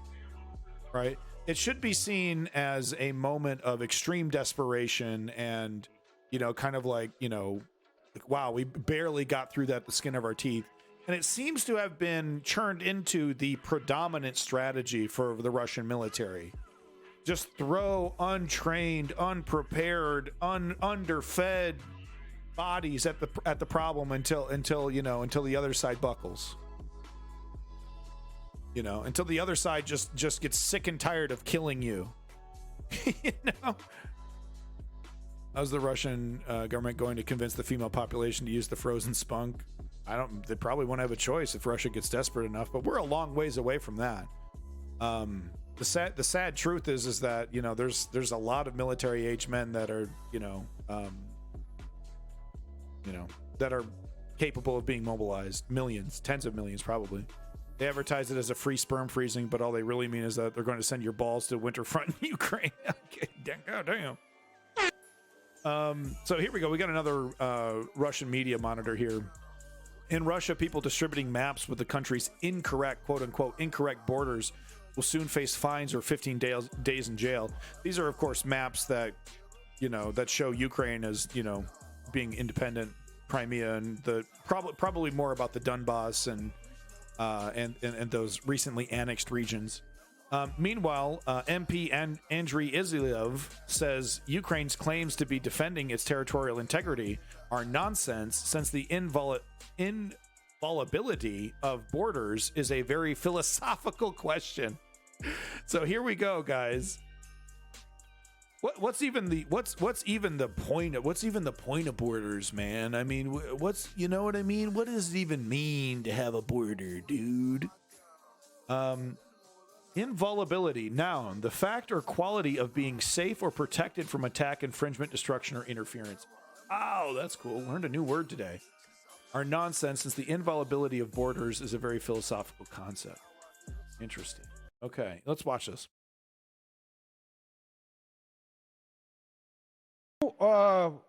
right? It should be seen as a moment of extreme desperation and, kind of like, wow, we barely got through that, the skin of our teeth. And it seems to have been churned into the predominant strategy for the Russian military. Just throw untrained, unprepared, underfed bodies at the problem until the other side buckles. Until the other side just gets sick and tired of killing you. How's the Russian government going to convince the female population to use the frozen spunk? They probably won't have a choice if Russia gets desperate enough, but we're a long ways away from that. The sad truth is that, there's a lot of military age men that are, that are capable of being mobilized. Millions, tens of millions, probably. They advertise it as a free sperm freezing, but all they really mean is that they're going to send your balls to winter front in Ukraine. Okay, damn. So here we go. We got another Russian media monitor here. In Russia, people distributing maps with the country's incorrect, quote unquote, incorrect borders will soon face fines or 15 days in jail. These are, of course, maps that, that show Ukraine as, being independent, Crimea, and probably more about the Donbass and those recently annexed regions. Meanwhile, MP Andriy Izylev says Ukraine's claims to be defending its territorial integrity are nonsense, since the inviolability of borders is a very philosophical question. So here we go, guys. What's even the point of borders, man? I mean, what does it even mean to have a border, dude? Inviolability, noun, the fact or quality of being safe or protected from attack, infringement, destruction, or interference. Oh, that's cool. Learned a new word today. Are nonsense, since the inviolability of borders is a very philosophical concept. Interesting. Okay, let's watch this.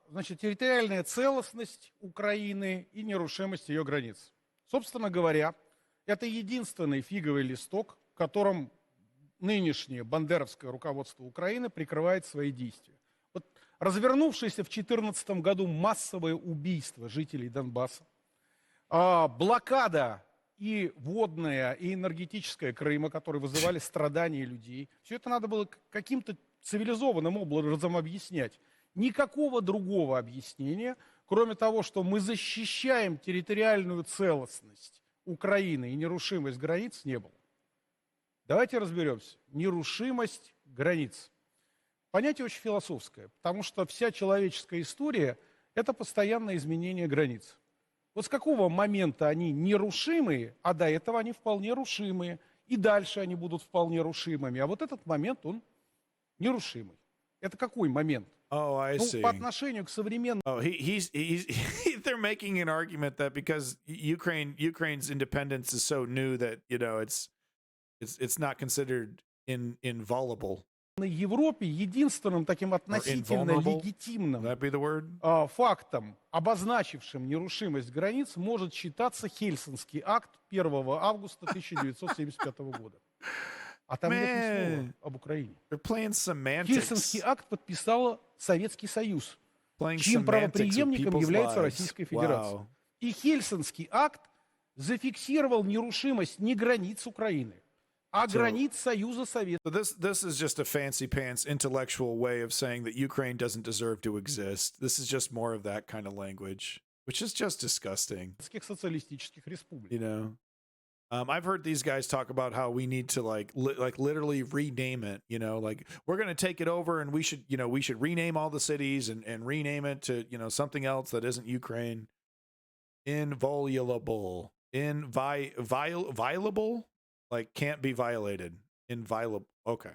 Значит, территориальная целостность Украины и нерушимость ее границ. Собственно говоря, это единственный фиговый листок, которым нынешнее бандеровское руководство Украины прикрывает свои действия. Вот развернувшееся в 2014 году массовое убийство жителей Донбасса, блокада и водная, и энергетическая Крыма, которые вызывали страдания людей, все это надо было каким-то цивилизованным образом объяснять. Никакого другого объяснения, кроме того, что мы защищаем территориальную целостность Украины и нерушимость границ, не было. Давайте разберемся. Нерушимость границ. Понятие очень философское, потому что вся человеческая история – это постоянное изменение границ. Вот с какого момента они нерушимые, а до этого они вполне рушимые, и дальше они будут вполне рушимыми, а вот этот момент, он нерушимый. Это какой момент? Oh, I see. По отношению к современному... Oh, they're making an argument that because Ukraine's independence is so new that, you know, it's not considered inviolable. На Европе единственным таким относительно легитимным фактом, обозначившим нерушимость границ, может считаться Хельсинский акт 1 августа 1975 года. А там нет ни слова об Украине. Хельсинский акт подписал Советский Союз, чьим правопреемником является Российская Федерация. И Хельсинский акт зафиксировал нерушимость не границ Украины, а границ Союза Советов. This is just a fancy pants intellectual way of saying that Ukraine doesn't deserve to exist. This is just more of that kind of language, which is just disgusting. Социалистических республик. You know, I've heard these guys talk about how we need to like literally rename it. You know, like we're going to take it over and we should rename all the cities and rename it to, you know, something else that isn't Ukraine. Inviolable, violable. Like can't be violated. Inviolable. Okay.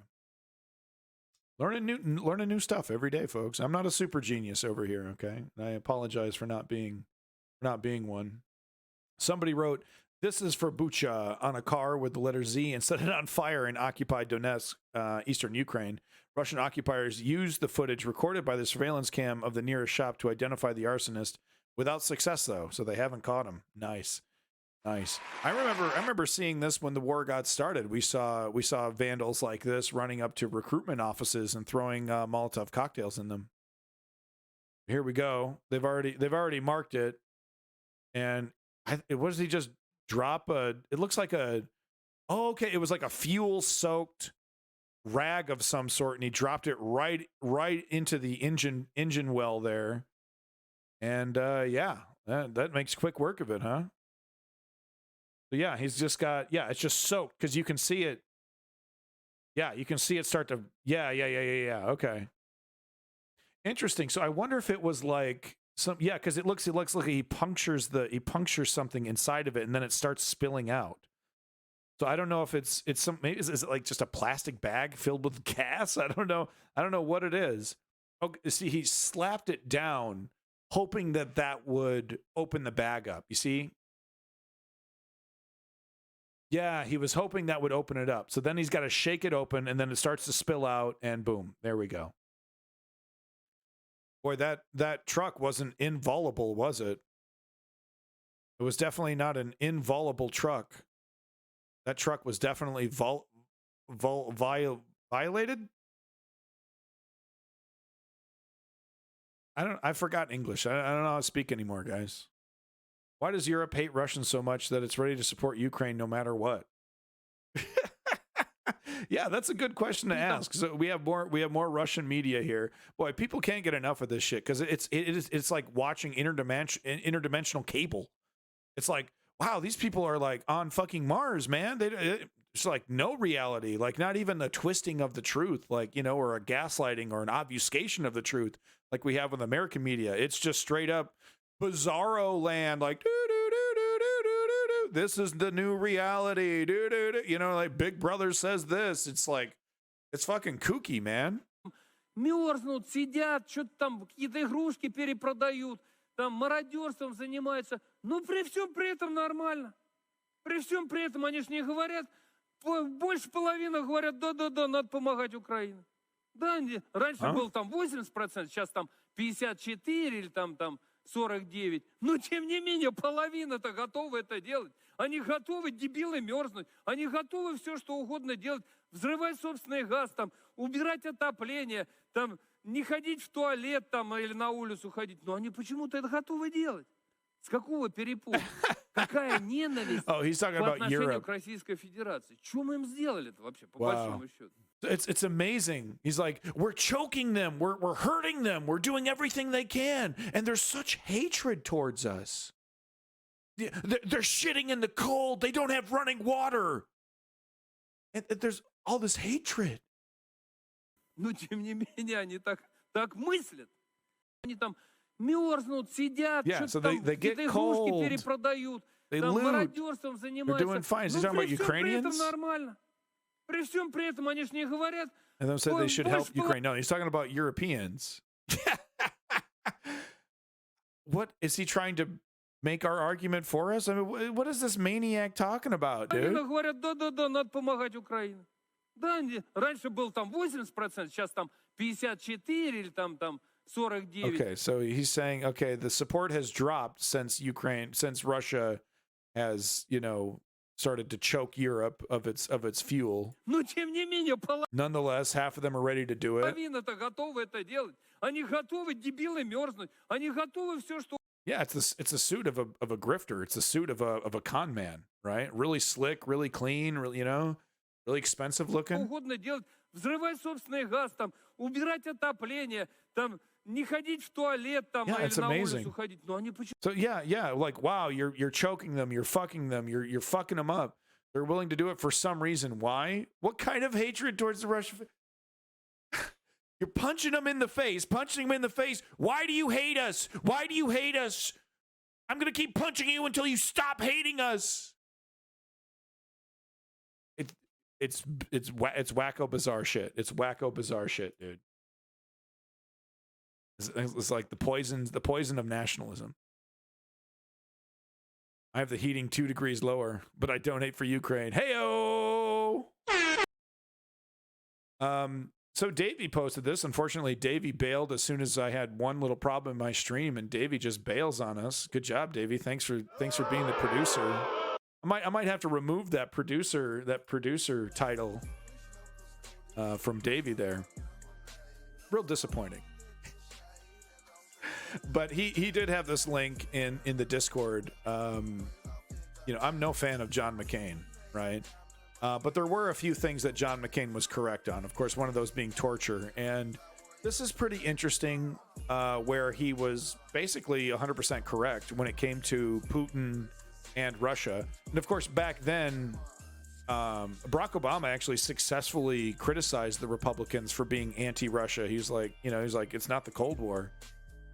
Learning new stuff every day, folks. I'm not a super genius over here, okay? I apologize for not being one. Somebody wrote, "This is for Bucha" on a car with the letter Z and set it on fire in occupied Donetsk, eastern Ukraine. Russian occupiers used the footage recorded by the surveillance cam of the nearest shop to identify the arsonist without success, though, so they haven't caught him. Nice. Nice. I remember seeing this when the war got started. We saw vandals like this running up to recruitment offices and throwing Molotov cocktails in them. Here we go. They've already marked it, and what does he just drop? It looks like it was like a fuel-soaked rag of some sort, and he dropped it right into the engine well there. And yeah, that makes quick work of it, huh? So yeah, he's just got, it's just soaked because you can see it. Yeah, you can see it start to, yeah. Okay. Interesting. So I wonder if it was like because it looks like he punctures something inside of it and then it starts spilling out. So I don't know if it's some, maybe is it like just a plastic bag filled with gas? I don't know what it is. Okay, see, he slapped it down, hoping that would open the bag up. You see? Yeah, he was hoping that would open it up. So then he's got to shake it open, and then it starts to spill out, and boom, there we go. Boy, that truck wasn't inviolable, was it? It was definitely not an inviolable truck. That truck was definitely violated? I forgot English. I don't know how to speak anymore, guys. Why does Europe hate Russians so much that it's ready to support Ukraine no matter what? Yeah, that's a good question to ask. So we have more Russian media here. Boy, people can't get enough of this shit because it's like watching interdimensional cable. It's like, wow, these people are like on fucking Mars, man. It's like no reality, like not even a twisting of the truth, like, you know, or a gaslighting or an obfuscation of the truth like we have with American media. It's just straight up bizarro land, like this is the new reality, you know, like Big Brother says this. It's like, it's fucking kooky, man. Мерзнут, сидят, что-то там, какие-то игрушки перепродают, там мародерством занимаются. Но при всем при этом нормально. При всем при этом они же не говорят, больше половины говорят, да, надо помогать Украине. Да, раньше было там 80%, сейчас там 54 или там 49, но тем не менее половина-то готова это делать. Они готовы, дебилы, мерзнуть. Они готовы все, что угодно делать. Взрывать собственный газ, там, убирать отопление, там, не ходить в туалет там, или на улицу ходить. Но они почему-то это готовы делать. С какого перепуга? Какая ненависть по отношению к Российской Федерации? Что мы им сделали-то вообще, по большому счету? It's amazing. He's like, we're choking them, we're hurting them, we're doing everything they can, and there's such hatred towards us. They're shitting in the cold. They don't have running water, and there's all this hatred. Но тем не менее они так мыслят. Они там мерзнут, сидят, что-то там какие-то игрушки перепродают, там мародерством занимаются. Но при всем при этом нормально. При всем при этом они же не говорят. And then said they should help Ukraine. No, he's talking about Europeans. What is he trying to make our argument for us? I mean, what is this maniac talking about, dude? Они говорят, да, надо помогать Украине. Да, раньше был там 80%, сейчас там 54 или там 49. Okay, so he's saying, okay, the support has dropped since Russia has, started to choke Europe of its fuel. Но тем не менее, Nonetheless, half of them are ready to do it. половина-то готовы это делать. Они готовы, дебилы, мерзнуть. Они готовы все, что... Yeah, it's a suit of a grifter. It's a suit of a con man, right? Really slick, really clean, really, really expensive looking. Угодно делать, взрывать собственный газ, там, убирать отопление, там, не ходить в туалет, там, или на улицу ходить. Но они почему... So yeah, like wow, you're choking them, you're fucking them, you're fucking them up. They're willing to do it for some reason. Why? What kind of hatred towards the Russian? You're punching them in the face. Why do you hate us? Why do you hate us? I'm going to keep punching you until you stop hating us. It's wacko bizarre shit. It's wacko bizarre shit, dude. It's like the poison of nationalism. I have the heating 2 degrees lower, but I donate for Ukraine. Heyo! So Davey posted this. Unfortunately, Davey bailed as soon as I had one little problem in my stream, and Davey just bails on us. Good job, Davey. Thanks for being the producer. I might have to remove that producer title from Davey there. Real disappointing. But he did have this link in the Discord. I'm no fan of John McCain, right? But there were a few things that John McCain was correct on. Of course, one of those being torture. And this is pretty interesting, where he was basically 100% correct when it came to Putin and Russia. And of course, back then, Barack Obama actually successfully criticized the Republicans for being anti-Russia. He's like, it's not the Cold War.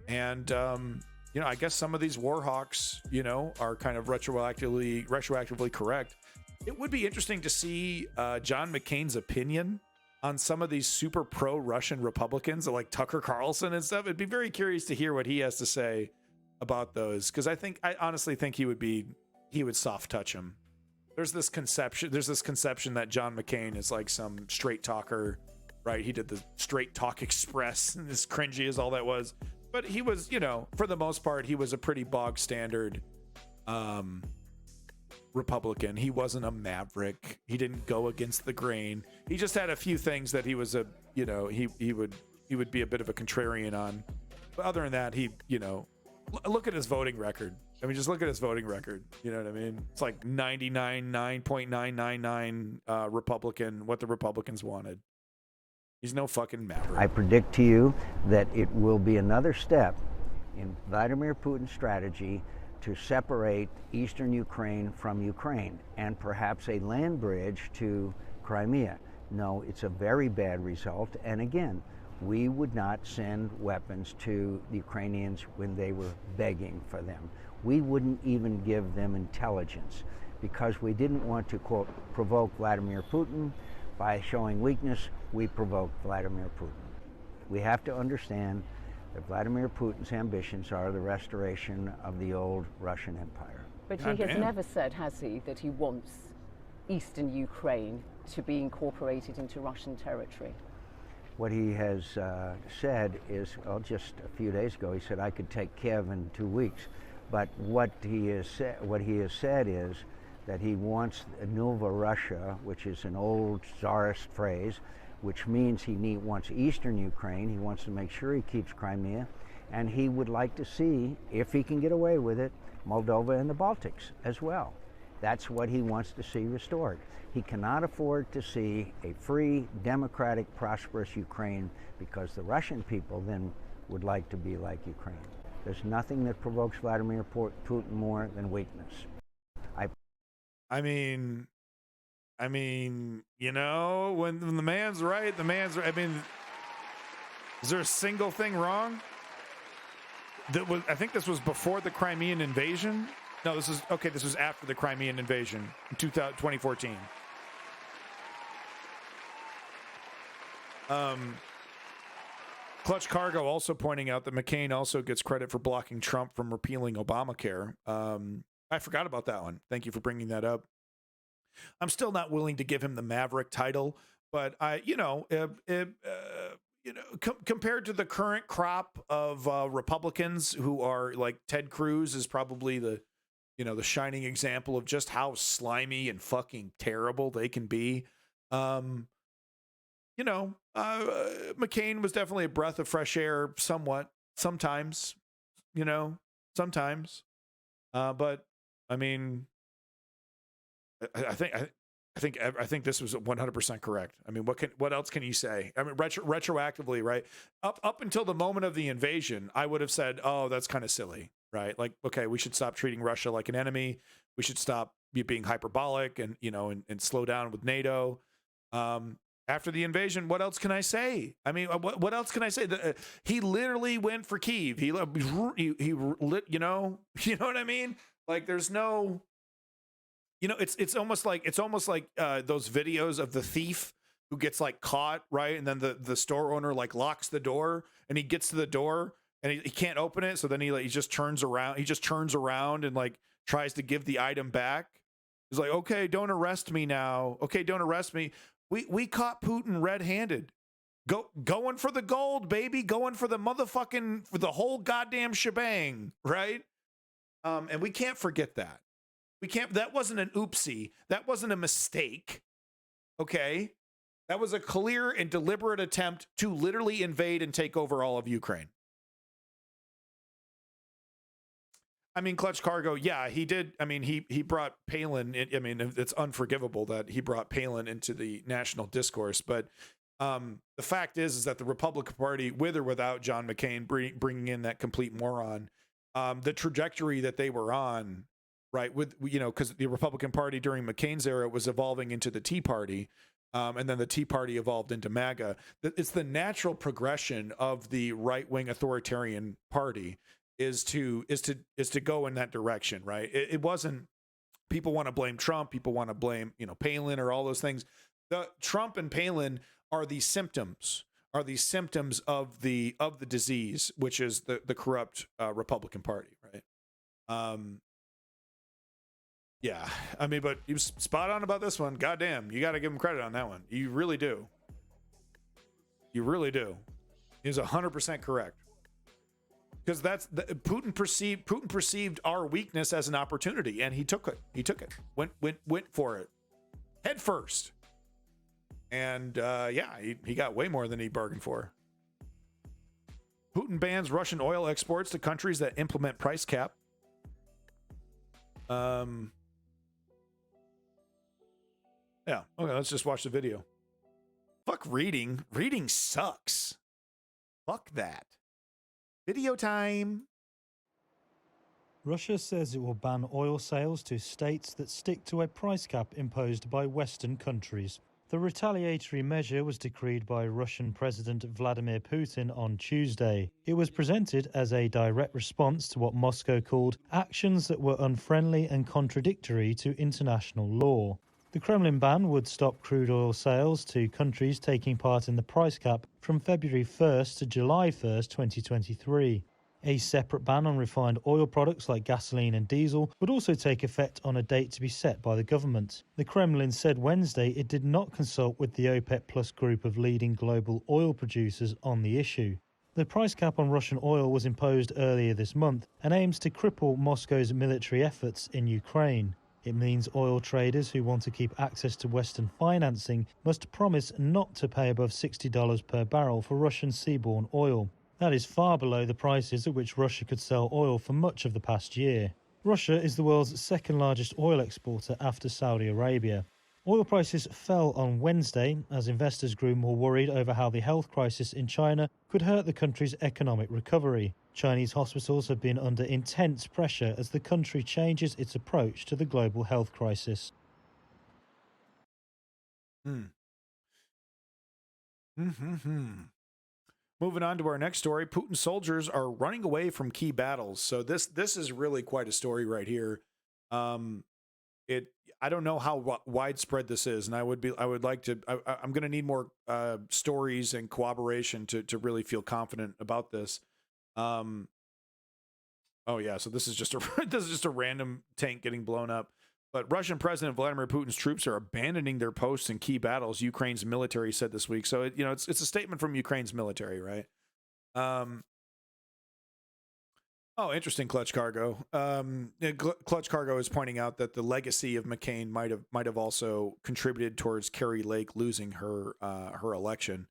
And, I guess some of these war hawks, are kind of retroactively correct. It would be interesting to see John McCain's opinion on some of these super pro-Russian Republicans, like Tucker Carlson and stuff. I'd be very curious to hear what he has to say about those, because I honestly think he would soft touch him. There's this conception that John McCain is like some straight talker, right? He did the Straight Talk Express, and as cringy as all that was. But he was, for the most part, he was a pretty bog standard Republican. He wasn't a maverick. He didn't go against the grain. He just had a few things that he was he would be a bit of a contrarian on. But other than that, look at his voting record. I mean, just look at his voting record. You know what I mean? It's like 9.999 Republican, what the Republicans wanted. He's no fucking maverick. I predict to you that it will be another step in Vladimir Putin's strategy to separate eastern Ukraine from Ukraine and perhaps a land bridge to Crimea. No, it's a very bad result. And again, we would not send weapons to the Ukrainians when they were begging for them. We wouldn't even give them intelligence because we didn't want to, quote, provoke Vladimir Putin. By showing weakness, we provoked Vladimir Putin. We have to understand that Vladimir Putin's ambitions are the restoration of the old Russian Empire. But he has never said, has he, that he wants eastern Ukraine to be incorporated into Russian territory? What he has said is, well, just a few days ago, he said, I could take Kiev in 2 weeks. But what he has said is that he wants Nova Russia, which is an old Tsarist phrase, which means he wants eastern Ukraine. He wants to make sure he keeps Crimea. And he would like to see, if he can get away with it, Moldova and the Baltics as well. That's what he wants to see restored. He cannot afford to see a free, democratic, prosperous Ukraine, because the Russian people then would like to be like Ukraine. There's nothing that provokes Vladimir Putin more than weakness. I mean, you know, when the man's right, the man's right. I mean, is there a single thing wrong? I think this was before the Crimean invasion. No, this was after the Crimean invasion in 2014. Clutch Cargo also pointing out that McCain also gets credit for blocking Trump from repealing Obamacare. I forgot about that one. Thank you for bringing that up. I'm still not willing to give him the Maverick title, but compared to the current crop of Republicans who are like Ted Cruz is probably the shining example of just how slimy and fucking terrible they can be. McCain was definitely a breath of fresh air sometimes. But I mean, I think this was 100% correct. I mean, what else can you say? I mean, retroactively, right? Up until the moment of the invasion, I would have said, "Oh, that's kind of silly," right? Like, okay, we should stop treating Russia like an enemy. We should stop being hyperbolic and slow down with NATO. After the invasion, what else can I say? I mean, what else can I say? He literally went for Kyiv. He lit, you know what I mean? Like, there's no, it's almost like those videos of the thief who gets like caught, right? And then the store owner like locks the door, and he gets to the door and he can't open it. So then he just turns around. He just turns around and like tries to give the item back. He's like, okay, don't arrest me now. Okay, don't arrest me. We caught Putin red-handed. Going for the gold, baby. Going for the whole goddamn shebang, right? And we can't forget that. That wasn't an oopsie. That wasn't a mistake. Okay? That was a clear and deliberate attempt to literally invade and take over all of Ukraine. I mean, Clutch Cargo, yeah, he did. I mean, he brought Palin. I mean, it's unforgivable that he brought Palin into the national discourse. But the fact is that the Republican Party, with or without John McCain bringing in that complete moron, the trajectory that they were on, right, because the Republican Party during McCain's era was evolving into the Tea Party, and then the Tea Party evolved into MAGA. It's the natural progression of the right-wing authoritarian party. Is to go in that direction, right? It wasn't. People want to blame Trump. People want to blame Palin or all those things. The Trump and Palin are the symptoms of the disease, which is the corrupt Republican Party, right? Yeah, I mean, but he was spot on about this one. Goddamn, you got to give him credit on that one. You really do. You really do. He's 100% correct. Because Putin perceived our weakness as an opportunity, and he took it. Went for it, head first. And he got way more than he bargained for. Putin bans Russian oil exports to countries that implement price cap. Yeah. Okay, let's just watch the video. Fuck reading. Reading sucks. Fuck that. Video time. Russia says it will ban oil sales to states that stick to a price cap imposed by Western countries. The retaliatory measure was decreed by Russian President Vladimir Putin on Tuesday. It was presented as a direct response to what Moscow called actions that were unfriendly and contradictory to international law. The Kremlin ban would stop crude oil sales to countries taking part in the price cap from February 1st to July 1st, 2023. A separate ban on refined oil products like gasoline and diesel would also take effect on a date to be set by the government. The Kremlin said Wednesday it did not consult with the OPEC Plus group of leading global oil producers on the issue. The price cap on Russian oil was imposed earlier this month and aims to cripple Moscow's military efforts in Ukraine. It means oil traders who want to keep access to Western financing must promise not to pay above $60 per barrel for Russian seaborne oil. That is far below the prices at which Russia could sell oil for much of the past year. Russia is the world's second largest oil exporter after Saudi Arabia. Oil prices fell on Wednesday as investors grew more worried over how the health crisis in China could hurt the country's economic recovery. Chinese hospitals have been under intense pressure as the country changes its approach to the global health crisis. Moving on to our next story, Putin's soldiers are running away from key battles. So this is really quite a story right here. I don't know how widespread this is, and I'm going to need more stories and corroboration to really feel confident about this. Oh yeah, so this is just a random tank getting blown up. But Russian President Vladimir Putin's troops are abandoning their posts in key battles, Ukraine's military said this week. So it's a statement from Ukraine's military, right? Oh, interesting, Clutch Cargo. Clutch Cargo is pointing out that the legacy of McCain might have also contributed towards Kari Lake losing her election.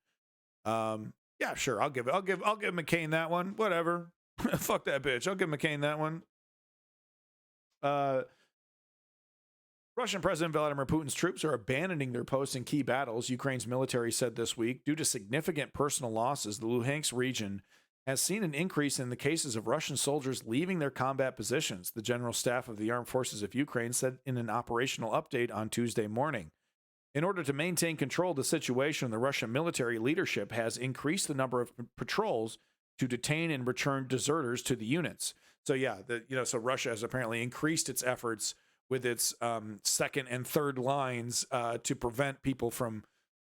Yeah, sure. I'll give McCain that one. Whatever. Fuck that bitch. I'll give McCain that one. Russian President Vladimir Putin's troops are abandoning their posts in key battles, Ukraine's military said this week. Due to significant personal losses, the Luhansk region has seen an increase in the cases of Russian soldiers leaving their combat positions, the General Staff of the Armed Forces of Ukraine said in an operational update on Tuesday morning. In order to maintain control of the situation, the Russian military leadership has increased the number of patrols to detain and return deserters to the units. So yeah, so Russia has apparently increased its efforts with its second and third lines to prevent people from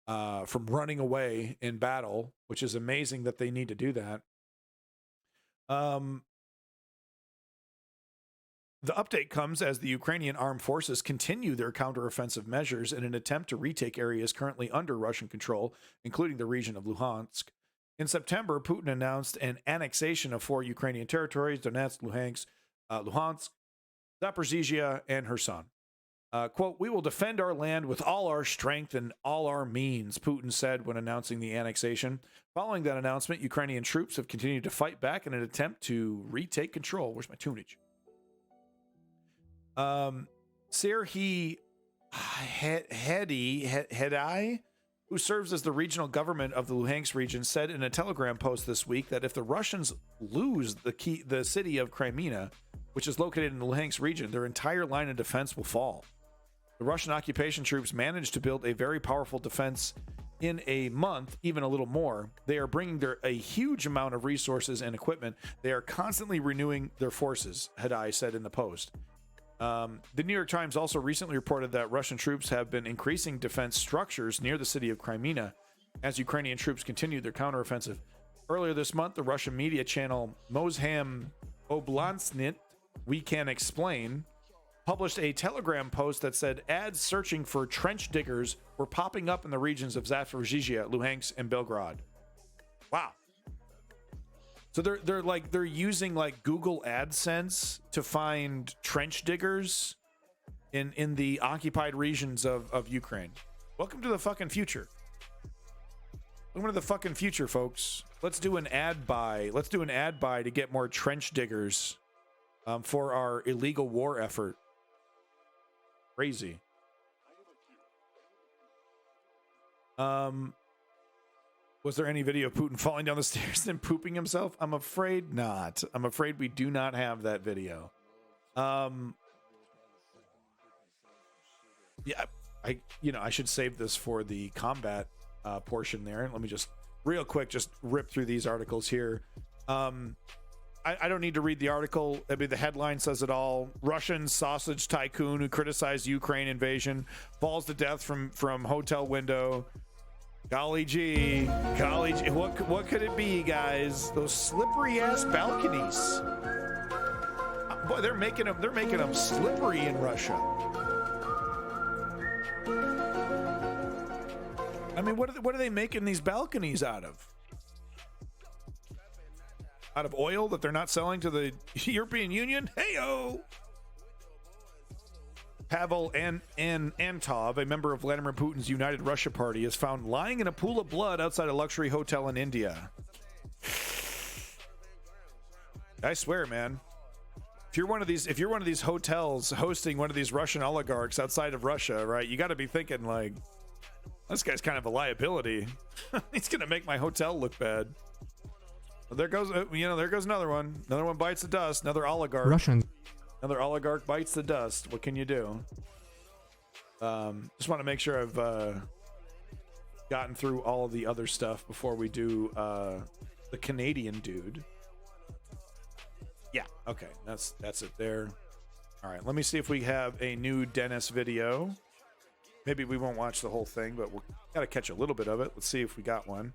running away in battle, which is amazing that they need to do that. The update comes as the Ukrainian armed forces continue their counteroffensive measures in an attempt to retake areas currently under Russian control, including the region of Luhansk. In September, Putin announced an annexation of 4 Ukrainian territories, Donetsk, Luhansk, Zaporizhia, and Kherson. Quote, "We will defend our land with all our strength and all our means," Putin said when announcing the annexation. Following that announcement, Ukrainian troops have continued to fight back in an attempt to retake control. Where's my tunage? Serhiy Hedai, who serves as the regional government of the Luhansk region, said in a Telegram post this week that if the Russians lose the city of Crimea, which is located in the Luhansk region, their entire line of defense will fall. The Russian occupation troops managed to build a very powerful defense in a month, even a little more. They are bringing a huge amount of resources and equipment. They are constantly renewing their forces, Hedai said in the post. The New York Times also recently reported that Russian troops have been increasing defense structures near the city of Crimea as Ukrainian troops continue their counteroffensive. Earlier this month, the Russian media channel Mozham Oblastnit, We Can Explain, published a Telegram post that said ads searching for trench diggers were popping up in the regions of Zaporizhia, Luhansk, and Belgrade. Wow. So they're using like Google AdSense to find trench diggers in the occupied regions of Ukraine. Welcome to the fucking future. Welcome to the fucking future, folks. Let's do an ad buy. Let's do an ad buy to get more trench diggers for our illegal war effort. Crazy. Was there any video of Putin falling down the stairs and pooping himself? I'm afraid not. I'm afraid we do not have that video. Yeah, I should save this for the combat portion there. Let me just real quick just rip through these articles here. I don't need to read the article. I mean, the headline says it all. Russian sausage tycoon who criticized Ukraine invasion falls to death from hotel window. Golly gee, what could it be, guys? Those slippery ass balconies. Boy, they're making them slippery in Russia. I mean, what are they making these balconies out of? Out of oil that they're not selling to the European Union? Hey-o! Pavel Antov, a member of Vladimir Putin's United Russia Party, is found lying in a pool of blood outside a luxury hotel in India. I swear, man. If you're one of these hotels hosting one of these Russian oligarchs outside of Russia, right? You got to be thinking like, this guy's kind of a liability. He's gonna make my hotel look bad. Well, there goes another one. Another one bites the dust. Another oligarch. Another oligarch bites the dust. What can you do? Just want to make sure I've gotten through all of the other stuff before we do the Canadian dude. Yeah, okay, that's it there. All right, let me see if we have a new Dennis video. Maybe we won't watch the whole thing, but we'll gotta catch a little bit of it. Let's see if we got one.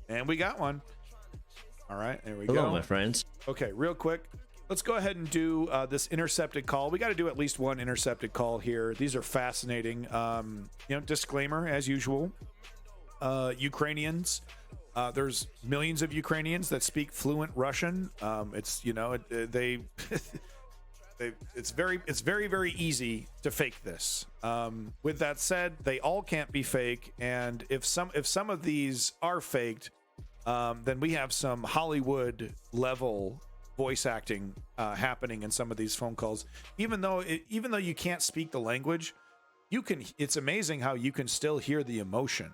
And we got one. All right, there we go. Hello, my friends. Okay, real quick. Let's go ahead and do this intercepted call. We got to do at least one intercepted call here. These are fascinating. Disclaimer as usual. Ukrainians. There's millions of Ukrainians that speak fluent Russian. It's very, very easy to fake this. With that said, they all can't be fake. And if some of these are faked, then we have some Hollywood level voice acting happening in some of these phone calls. Even though you can't speak the language, it's amazing how you can still hear the emotion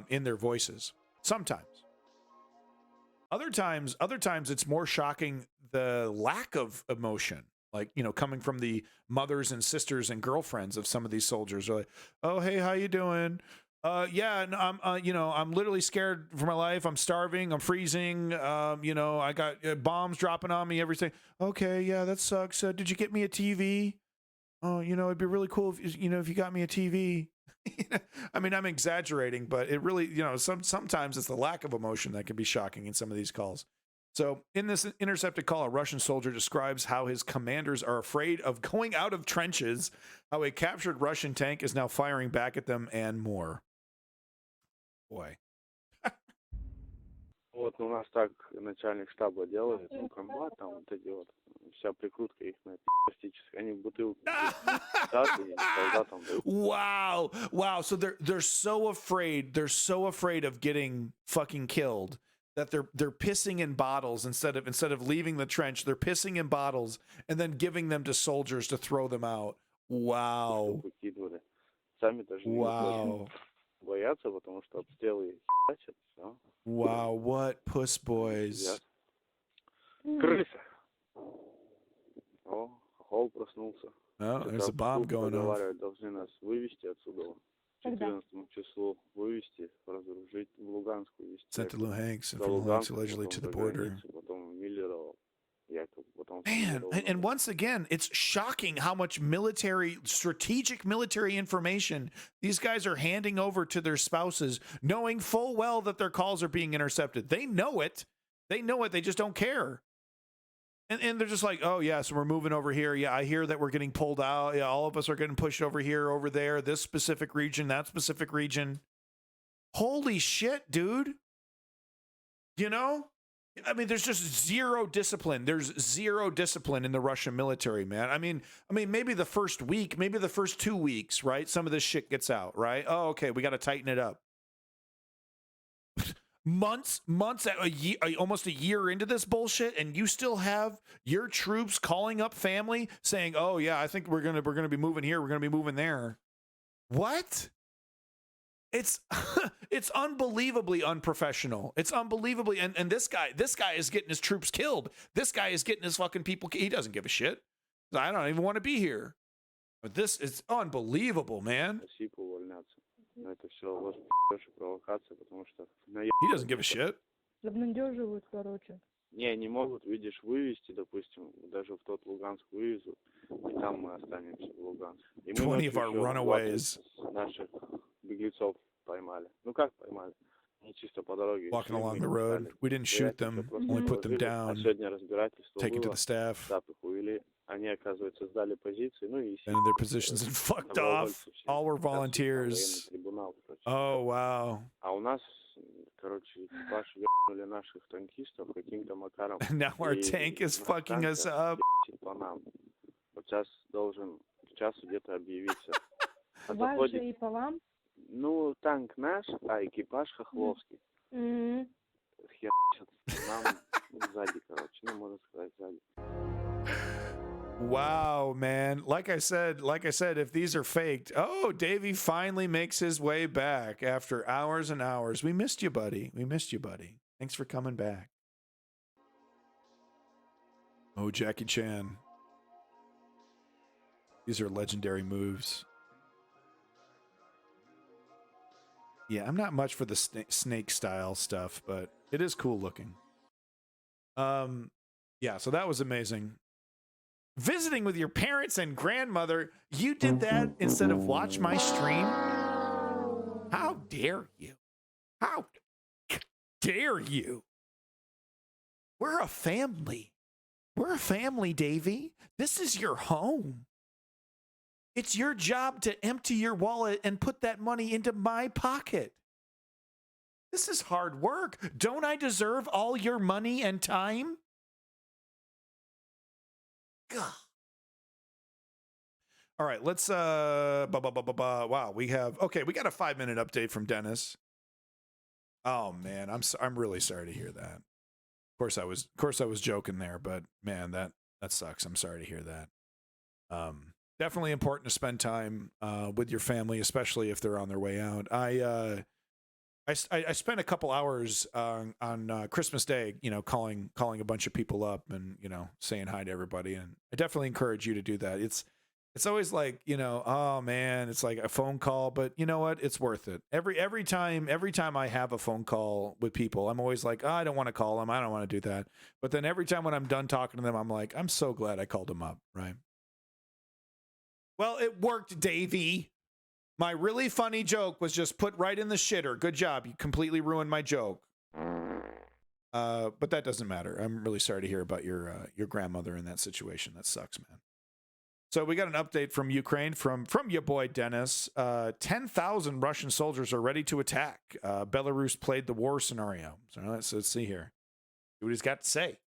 in their voices. Sometimes. Other times it's more shocking the lack of emotion. Like, coming from the mothers and sisters and girlfriends of some of these soldiers are like, "Oh, hey, how you doing? Yeah, and I'm literally scared for my life. I'm starving. I'm freezing. I got bombs dropping on me. Everything. Okay, yeah, that sucks. Did you get me a TV? Oh, it'd be really cool if you got me a TV." I mean, I'm exaggerating, but it really, sometimes it's the lack of emotion that can be shocking in some of these calls. So in this intercepted call, a Russian soldier describes how his commanders are afraid of going out of trenches, how a captured Russian tank is now firing back at them, and more. Boy. Вот у нас так начальник штаба делает, комбат, там вот эти вот, вся прикрутка их на пластическая, они бутылки солдатам дают. Wow. So they're so afraid of getting fucking killed that they're pissing in bottles instead of leaving the trench. They're pissing in bottles and then giving them to soldiers to throw them out. Wow. Сами даже не боятся, потому что обстрелы херачат, все. Wow, what puss boys. Крыса. О, хохол проснулся. Oh, there's a bomb going off. Должны нас вывести отсюда. 14 числу вывести, разоружить в Луганск вывести. Sent to Luhansk and from Luhansk allegedly to the border. Потом Миллерово. Man, and once again, it's shocking how much strategic military information these guys are handing over to their spouses, knowing full well that their calls are being intercepted. They know it. They just don't care. And they're just like, oh, yeah, so we're moving over here. Yeah, I hear that we're getting pulled out. Yeah, all of us are getting pushed over here, over there, this specific region, that specific region. Holy shit, dude. I mean, there's just zero discipline. There's zero discipline in the Russian military, man. I mean, maybe the first week, maybe the first 2 weeks, right? Some of this shit gets out, right? Oh, okay, we got to tighten it up. months, almost a year into this bullshit, and you still have your troops calling up family saying, "Oh yeah, I think we're gonna be moving here. We're gonna be moving there." What? It's unbelievably unprofessional. It's unbelievably and this guy is getting his troops killed. This guy is getting his fucking people. He doesn't give a shit. I don't even want to be here. But this is unbelievable, man. He doesn't give a shit. Не могут, видишь, вывести, допустим, даже в тот Луганск вывезут, и там мы останемся в Луганске. 20 of our runaways. Наших беглецов поймали. Ну как поймали? Они чисто по дороге. Walking шли, along мы the road. искали. We didn't shoot Вероятнее them, всего, просто only put them положили. А down, сегодня разбирательство take it to было. the staff, Да, их увели. Они, оказывается, сдали позиции. Ну и and their positions and fucked off. All were volunteers. трибунал, короче. Oh, wow. А у нас, короче, экипаж ебнули наших танкистов каким-то макаром. Now our И tank is наш fucking танк us up. ебать по нам. Вот сейчас должен к часу где-то объявиться. А Вас же заходит, и по вам? ну, танк наш, а экипаж Хохловский. Херачат нам сзади, короче. Ну, можно сказать, сзади. Wow, man. Like I said, if these are faked, oh, Davey finally makes his way back after hours and hours. We missed you, buddy. We missed you, buddy. Thanks for coming back. Oh, Jackie Chan. These are legendary moves. Yeah, I'm not much for the snake style stuff, but it is cool looking. Yeah, so that was amazing. Visiting with your parents and grandmother, you did that instead of watch my stream? How dare you? How dare you? We're a family. We're a family, Davey. This is your home. It's your job to empty your wallet and put that money into my pocket. This is hard work. Don't I deserve all your money and time? God. All right, let's wow, we have we got a 5-minute update from Dennis. Oh man, I'm really sorry to hear that. Of course I was joking there, but man, that sucks. I'm sorry to hear that. Definitely important to spend time with your family, especially if they're on their way out. I spent a couple hours on Christmas Day, calling a bunch of people up and, saying hi to everybody. And I definitely encourage you to do that. It's always like, oh man, it's like a phone call, but you know what? It's worth it. Every time I have a phone call with people, I'm always like, oh, I don't want to call them. I don't want to do that. But then every time when I'm done talking to them, I'm like, I'm so glad I called them up. Right. Well, it worked, Davey. My really funny joke was just put right in the shitter. Good job. You completely ruined my joke. But that doesn't matter. I'm really sorry to hear about your grandmother in that situation. That sucks, man. So we got an update from Ukraine from your boy Dennis. 10,000 Russian soldiers are ready to attack. Belarus played the war scenario. So let's see here. See what he's got to say.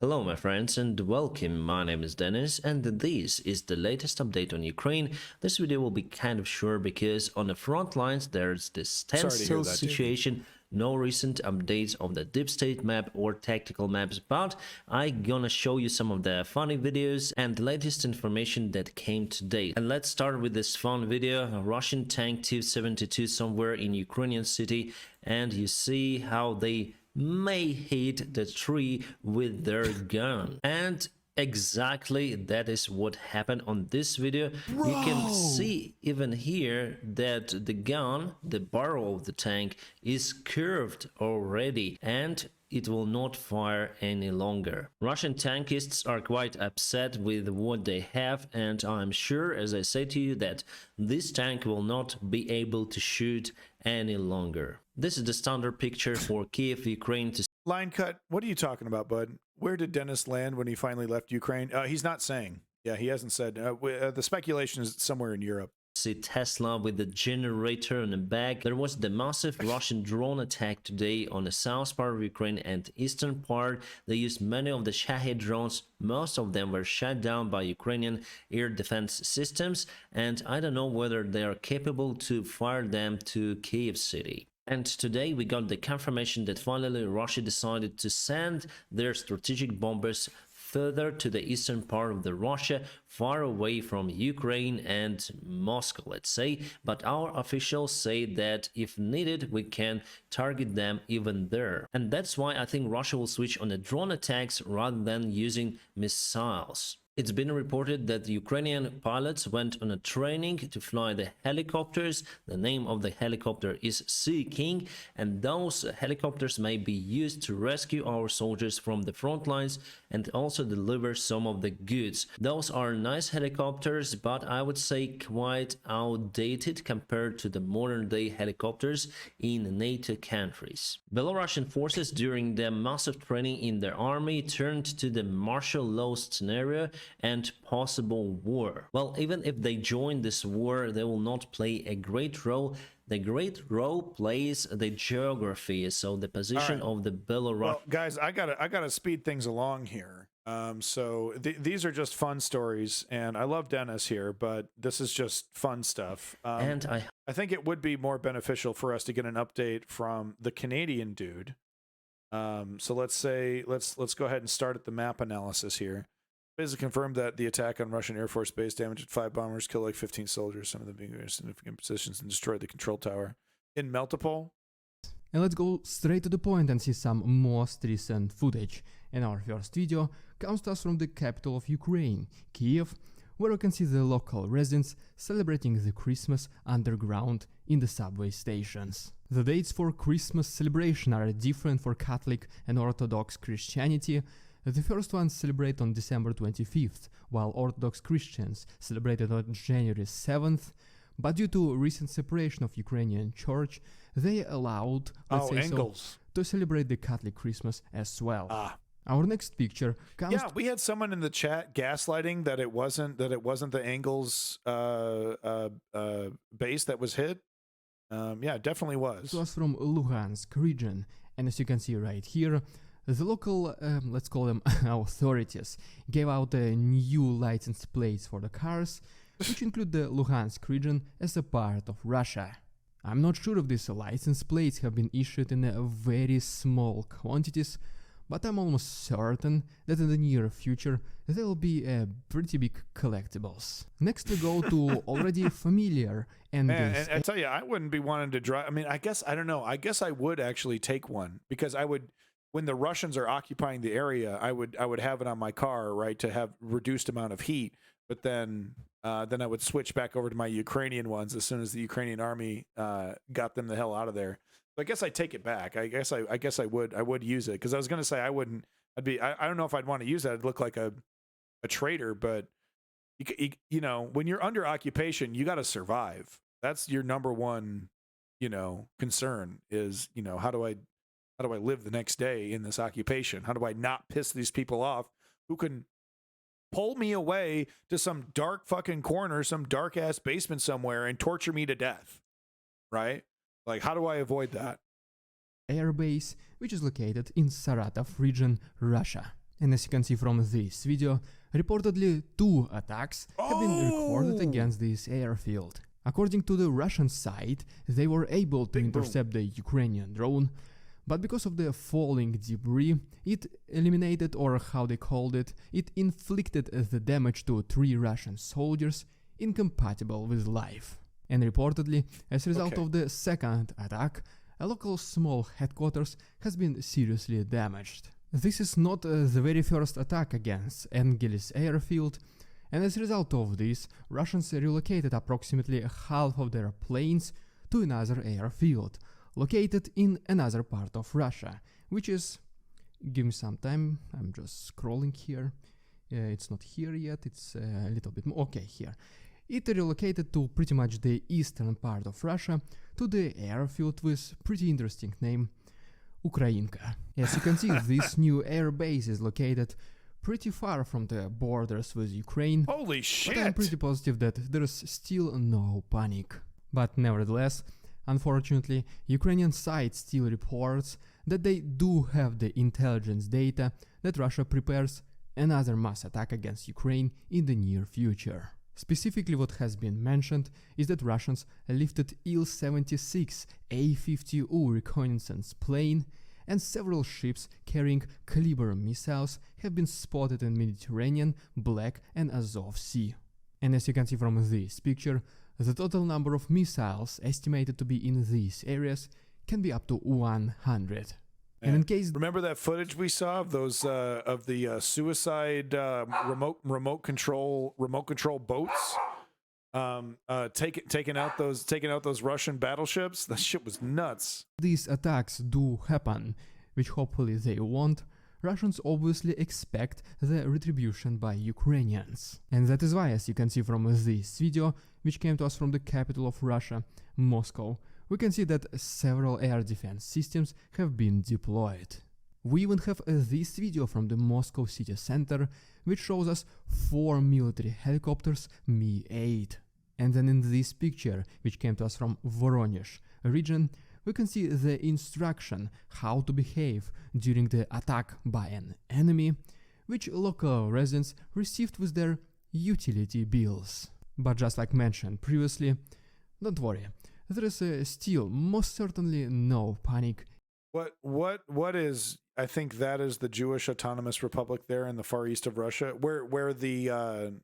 Hello my friends and welcome, my name is Dennis and this is the latest update on Ukraine. This video will be kind of short because on the front lines there's this standstill situation, no recent updates of the deep state map or tactical maps, but I'm gonna show you some of the funny videos and the latest information that came today. And let's start with this fun video, a Russian tank Tu-72 somewhere in Ukrainian city, and you see how they may hit the tree with their gun. And exactly that is what happened on this video. Bro. You can see even here that the gun, the barrel of the tank, is curved already and it will not fire any longer. Russian tankists are quite upset with what they have, and I'm sure, as I said to you, that this tank will not be able to shoot any longer. This is the standard picture for Kiev, Ukraine. Line cut. What are you talking about, bud? Where did Dennis land when he finally left Ukraine? He's not saying. Yeah, he hasn't said. The speculation is somewhere in Europe. See Tesla with the generator in the back. There was the massive Russian drone attack today on the south part of Ukraine and eastern part. They used many of the Shahed drones. Most of them were shot down by Ukrainian air defense systems, and I don't know whether they are capable to fire them to Kiev city. And today we got the confirmation that finally Russia decided to send their strategic bombers further to the eastern part of the Russia, far away from Ukraine and Moscow, let's say. But our officials say that if needed, we can target them even there. And that's why I think Russia will switch on the drone attacks rather than using missiles. It's been reported that the Ukrainian pilots went on a training to fly the helicopters. The name of the helicopter is Sea King, and those helicopters may be used to rescue our soldiers from the front lines and also deliver some of the goods. Those are nice helicopters, but I would say quite outdated compared to the modern-day helicopters in NATO countries. Belarusian forces during their massive training in their army turned to the martial law scenario and possible war. Well, even if they join this war, they will not play a great role. The great role plays the geography, so the position of the Belarus. Well, guys, I gotta speed things along here. So these are just fun stories, and I love Dennis here, but this is just fun stuff. And I think it would be more beneficial for us to get an update from the Canadian dude. So let's go ahead and start at the map analysis here. Basically confirmed that the attack on Russian Air Force Base damaged 5 bombers, killed like 15 soldiers, some of them being in significant positions, and destroyed the control tower in Melitopol. And let's go straight to the point and see some most recent footage. And our first video comes to us from the capital of Ukraine, Kiev, where you can see the local residents celebrating the Christmas underground in the subway stations. The dates for Christmas celebration are different for Catholic and Orthodox Christianity. The first ones celebrate on December 25th, while Orthodox Christians celebrated on January 7th, but due to recent separation of Ukrainian church, they allowed, let's say so, to celebrate the Catholic Christmas as well. Our next picture comes... Yeah, we had someone in the chat gaslighting that it wasn't the Engels base that was hit. Yeah, it definitely was. It was from Luhansk region, and as you can see right here, the local, let's call them authorities, gave out new license plates for the cars, which include the Luhansk region as a part of Russia. I'm not sure if these license plates have been issued in very small quantities, but I'm almost certain that in the near future there will be pretty big collectibles. Next we go to already familiar and I tell you, I wouldn't be wanting to drive. I mean, I guess, I don't know. I guess I would actually take one, because I would, when the Russians are occupying the area, I would have it on my car, right, to have reduced amount of heat. But then I would switch back over to my Ukrainian ones as soon as the Ukrainian army got them the hell out of there. So I guess I take it back. I guess I would use it, because I was gonna say I wouldn't. I don't know if I'd want to use that. I'd look like a traitor, but you know, when you're under occupation, you got to survive. That's your number one, concern is, how do I live the next day in this occupation? How do I not piss these people off who can pull me away to some dark fucking corner, some dark ass basement somewhere, and torture me to death? Right? Like, how do I avoid that? Air base, which is located in Saratov region, Russia. And as you can see from this video, reportedly 2 attacks have been recorded against this airfield. According to the Russian side, they were able to intercept the Ukrainian drone, but because of the falling debris, it eliminated, or how they called it inflicted the damage to 3 Russian soldiers incompatible with life. And reportedly, as a result of the second attack, a local small headquarters has been seriously damaged. This is not the very first attack against Engelis airfield, and as a result of this, Russians relocated approximately half of their planes to another airfield, located in another part of Russia, which is... Give me some time, I'm just scrolling here. It's not here yet, it's a little bit more... Okay, here. It relocated to pretty much the eastern part of Russia, to the airfield with pretty interesting name, Ukrainka. As you can see, this new air base is located pretty far from the borders with Ukraine. Holy shit! But I'm pretty positive that there's still no panic. But nevertheless, unfortunately, Ukrainian side still reports that they do have the intelligence data that Russia prepares another mass attack against Ukraine in the near future. Specifically, what has been mentioned is that Russians lifted Il-76 A-50U reconnaissance plane, and several ships carrying Kalibr missiles have been spotted in Mediterranean, Black and Azov Sea. And as you can see from this picture, the total number of missiles estimated to be in these areas can be up to 100. And in case remember that footage we saw of those of the suicide remote control boats taking out those Russian battleships, that shit was nuts. These attacks do happen, which hopefully they won't, Russians obviously expect the retribution by Ukrainians. And that is why, as you can see from this video, which came to us from the capital of Russia, Moscow, we can see that several air defense systems have been deployed. We even have this video from the Moscow city center, which shows us 4 military helicopters Mi-8. And then in this picture, which came to us from Voronezh region, we can see the instruction how to behave during the attack by an enemy, which local residents received with their utility bills. But just like mentioned previously, don't worry, there is still most certainly no panic. What is, I think that is the Jewish Autonomous Republic there in the far east of Russia, where the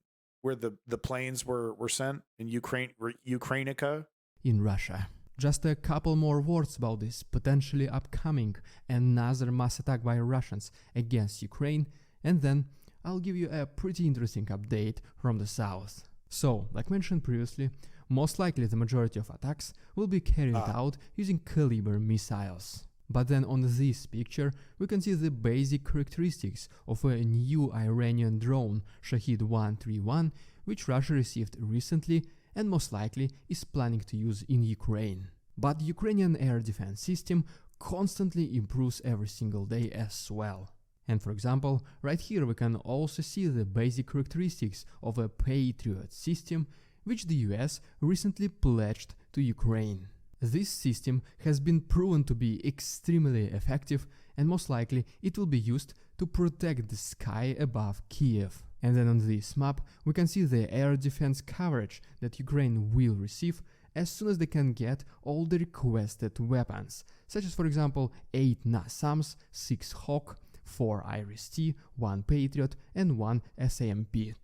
planes were sent in Ukrainica? In Russia. Just a couple more words about this potentially upcoming another mass attack by Russians against Ukraine, and then I'll give you a pretty interesting update from the south. So, like mentioned previously, most likely the majority of attacks will be carried out using Caliber missiles. But then on this picture we can see the basic characteristics of a new Iranian drone Shahed 131, which Russia received recently and most likely is planning to use in Ukraine. But Ukrainian air defense system constantly improves every single day as well. And for example, right here we can also see the basic characteristics of a Patriot system, which the US recently pledged to Ukraine. This system has been proven to be extremely effective, and most likely it will be used to protect the sky above Kiev. And then on this map we can see the air defense coverage that Ukraine will receive as soon as they can get all the requested weapons, such as for example 8 NASAMS, 6 Hawk, 4 Iris-T, 1 Patriot and 1 SAMP.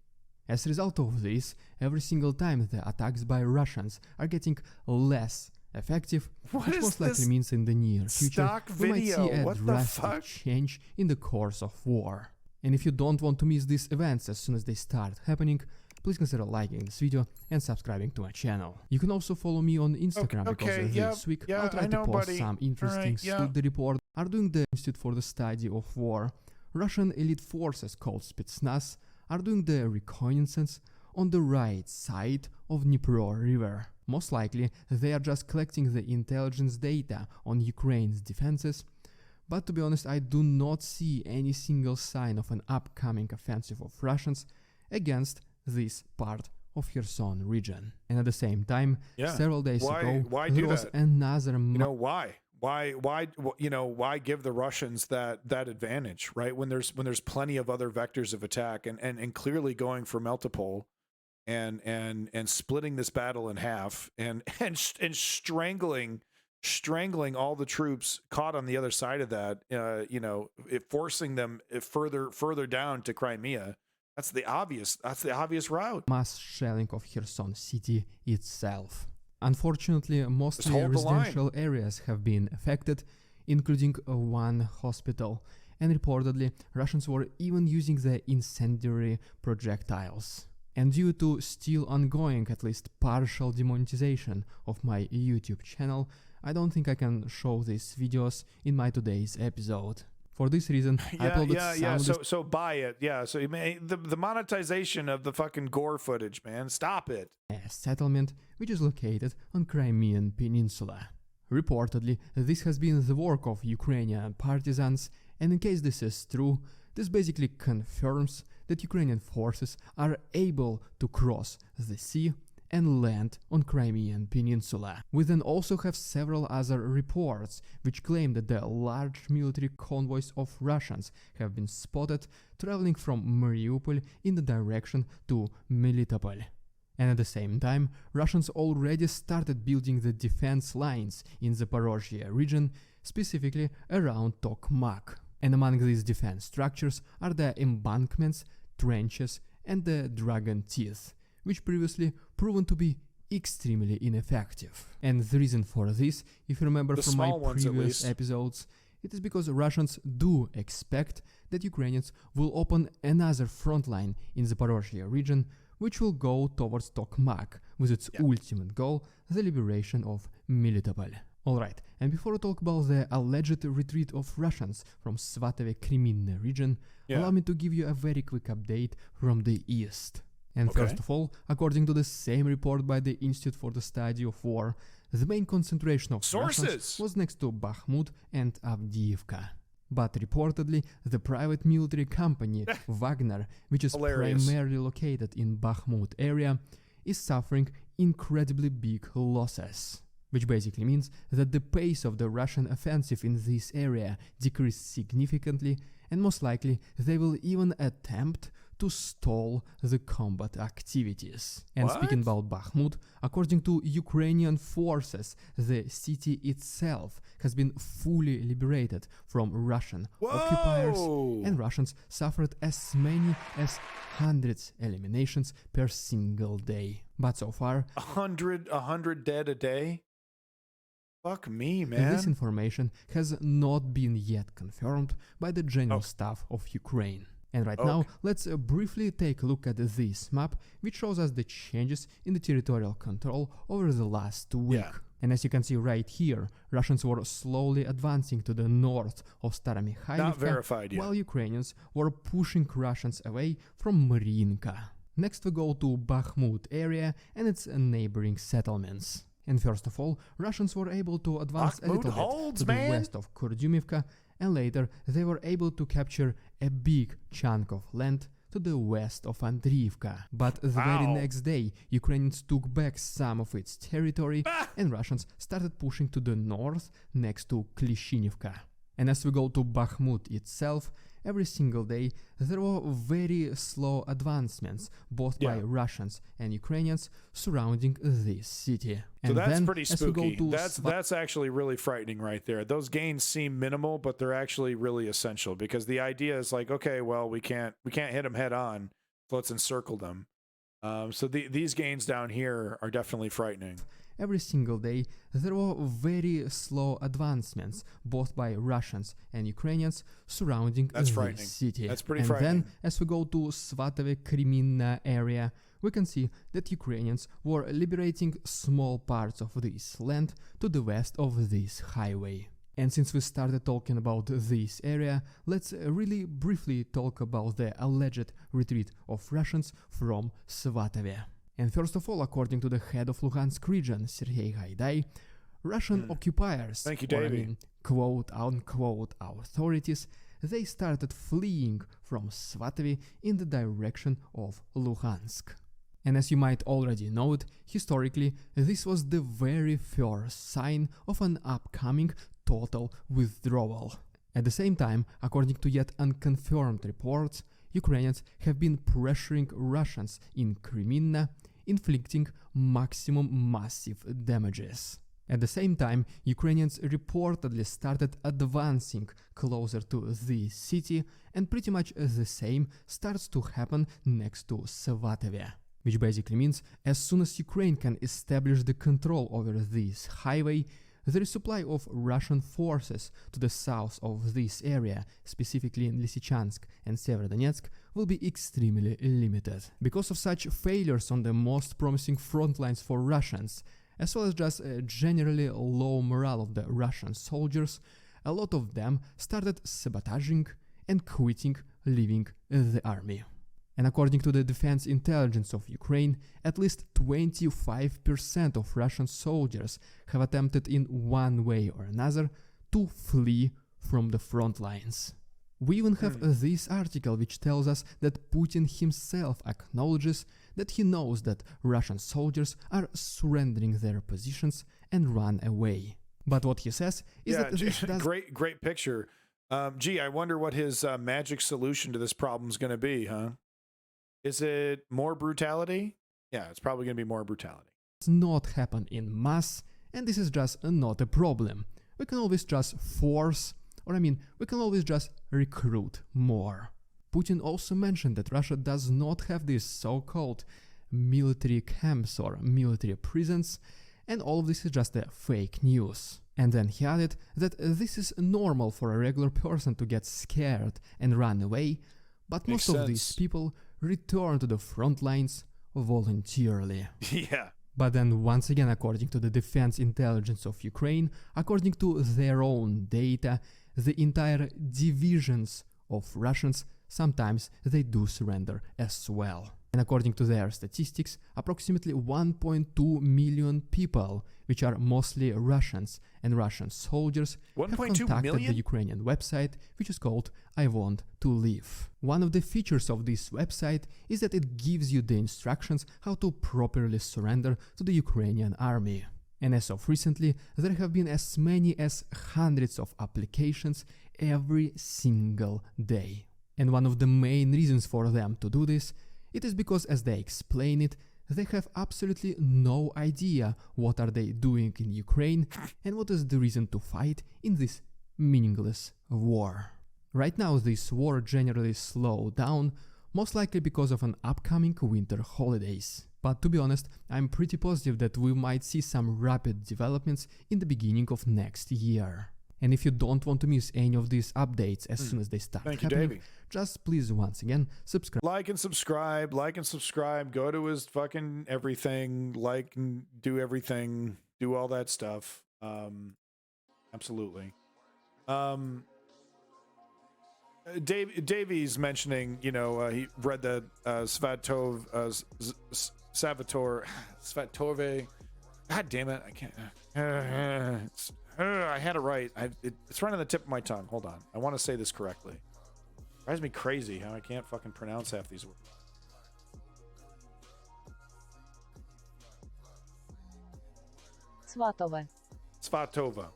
As a result of this, every single time the attacks by Russians are getting less effective, which most likely means in the near future we might see a drastic change in the course of war. And if you don't want to miss these events as soon as they start happening, please consider liking this video and subscribing to my channel. You can also follow me on Instagram because this week I'll try to post some interesting stuff. The report are doing the Institute for the Study of War. Russian elite forces called Spetsnaz are doing the reconnaissance on the right side of Dnipro River. Most likely they are just collecting the intelligence data on Ukraine's defenses, but to be honest I do not see any single sign of an upcoming offensive of Russians against this part of Kherson region. And at the same time, several days ago, there was another... Why give the Russians that advantage, right? When there's plenty of other vectors of attack, and clearly going for Melitopol and splitting this battle in half and strangling all the troops caught on the other side of that, forcing them further down to Crimea. That's the obvious route. Mass shelling of Kherson city itself. Unfortunately, mostly residential areas have been affected, including one hospital, and reportedly Russians were even using the incendiary projectiles. And due to still ongoing, at least partial demonetization of my YouTube channel, I don't think I can show these videos in my today's episode. For this reason, I uploaded So buy it. Yeah. So the monetization of the fucking gore footage, man. Stop it. A settlement which is located on Crimean Peninsula. Reportedly, this has been the work of Ukrainian partisans, and in case this is true, this basically confirms that Ukrainian forces are able to cross the sea and land on Crimean Peninsula. We then also have several other reports which claim that the large military convoys of Russians have been spotted traveling from Mariupol in the direction to Melitopol. And at the same time, Russians already started building the defense lines in the Zaporozhye region, specifically around Tokmak. And among these defense structures are the embankments, trenches and the dragon teeth, which previously proven to be extremely ineffective. And the reason for this, if you remember from my previous episodes, it is because Russians do expect that Ukrainians will open another front line in the Zaporozhye region, which will go towards Tokmak, with its ultimate goal, the liberation of Melitopol. Alright, and before we talk about the alleged retreat of Russians from Svatove-Kreminna region, allow me to give you a very quick update from the east. And first of all, according to the same report by the Institute for the Study of War, the main concentration of Russians was next to Bakhmut and Avdiivka. But reportedly, the private military company Wagner, which is primarily located in Bakhmut area, is suffering incredibly big losses. Which basically means that the pace of the Russian offensive in this area decreased significantly, and most likely they will even attempt to stall the combat activities. And speaking about Bakhmut, according to Ukrainian forces, the city itself has been fully liberated from Russian occupiers, and Russians suffered as many as hundreds eliminations per single day. But so far, 100 dead a day? Fuck me, man. This information has not been yet confirmed by the General Staff of Ukraine. And right now, let's briefly take a look at this map, which shows us the changes in the territorial control over the last week. And as you can see right here, Russians were slowly advancing to the north of Staromikhailivka, while Ukrainians were pushing Russians away from Marinka. Next we go to Bakhmut area and its neighboring settlements. And first of all, Russians were able to advance a little bit to the west of Kurdyumivka, and later they were able to capture a big chunk of land to the west of Andriivka. But the very next day, Ukrainians took back some of its territory, and Russians started pushing to the north next to Klishchinivka. And as we go to Bakhmut itself, every single day there were very slow advancements, both by Russians and Ukrainians, surrounding this city. And so that's pretty spooky. That's actually really frightening right there. Those gains seem minimal, but they're actually really essential, because the idea is like, okay, well, we can't hit them head on, so let's encircle them. So these gains down here are definitely frightening. Every single day there were very slow advancements, both by Russians and Ukrainians, surrounding this city. That's pretty frightening. And then, as we go to Svatove-Kreminna area, we can see that Ukrainians were liberating small parts of this land to the west of this highway. And since we started talking about this area, let's really briefly talk about the alleged retreat of Russians from Svatove. And first of all, according to the head of Luhansk region, Sergei Gaidai, Russian occupiers, quote-unquote authorities, they started fleeing from Svatove in the direction of Luhansk. And as you might already know it, historically, this was the very first sign of an upcoming total withdrawal. At the same time, according to yet unconfirmed reports, Ukrainians have been pressuring Russians in Kreminna, inflicting maximum massive damages. At the same time, Ukrainians reportedly started advancing closer to the city, and pretty much the same starts to happen next to Svatove. Which basically means as soon as Ukraine can establish the control over this highway, the resupply of Russian forces to the south of this area, specifically in Lysychansk and Severodonetsk, will be extremely limited. Because of such failures on the most promising front lines for Russians, as well as just a generally low morale of the Russian soldiers, a lot of them started sabotaging and quitting, leaving the army. And according to the Defense Intelligence of Ukraine, at least 25% of Russian soldiers have attempted in one way or another to flee from the front lines. We even have this article which tells us that Putin himself acknowledges that he knows that Russian soldiers are surrendering their positions and run away. But what he says is that this does... Great picture. Gee, I wonder what his magic solution to this problem is going to be, huh? Is it more brutality? Yeah, it's probably going to be more brutality. Does not happen in mass, and this is just not a problem. We can always just force, we can always just recruit more. Putin also mentioned that Russia does not have these so-called military camps or military prisons, and all of this is just a fake news. And then he added that this is normal for a regular person to get scared and run away, but Makes most of these sense. people return to the front lines voluntarily. Yeah. But then once again, according to the Defense Intelligence of Ukraine, according to their own data, the entire divisions of Russians, sometimes they do surrender as well. And according to their statistics, approximately 1.2 million people, which are mostly Russians and Russian soldiers, have 1.2 contacted million? the Ukrainian website, which is called I Want to Live. One of the features of this website is that it gives you the instructions how to properly surrender to the Ukrainian army. And as of recently, there have been as many as hundreds of applications every single day. And one of the main reasons for them to do this, it is because, as they explain it, they have absolutely no idea what are they doing in Ukraine and what is the reason to fight in this meaningless war. Right now this war generally slowed down, most likely because of an upcoming winter holidays. But to be honest, I'm pretty positive that we might see some rapid developments in the beginning of next year. And if you don't want to miss any of these updates as soon as they start Thank you, happening, Davey. just please once again subscribe. Like and subscribe, go to his fucking everything, like and do everything, do all that stuff. Absolutely. Davey's mentioning, you know, he read the Svatove. God damn it, I can't. I had it right. It's right on the tip of my tongue. Hold on. I want to say this correctly. Drives me crazy how I can't fucking pronounce half these words. Svatova. Svatova.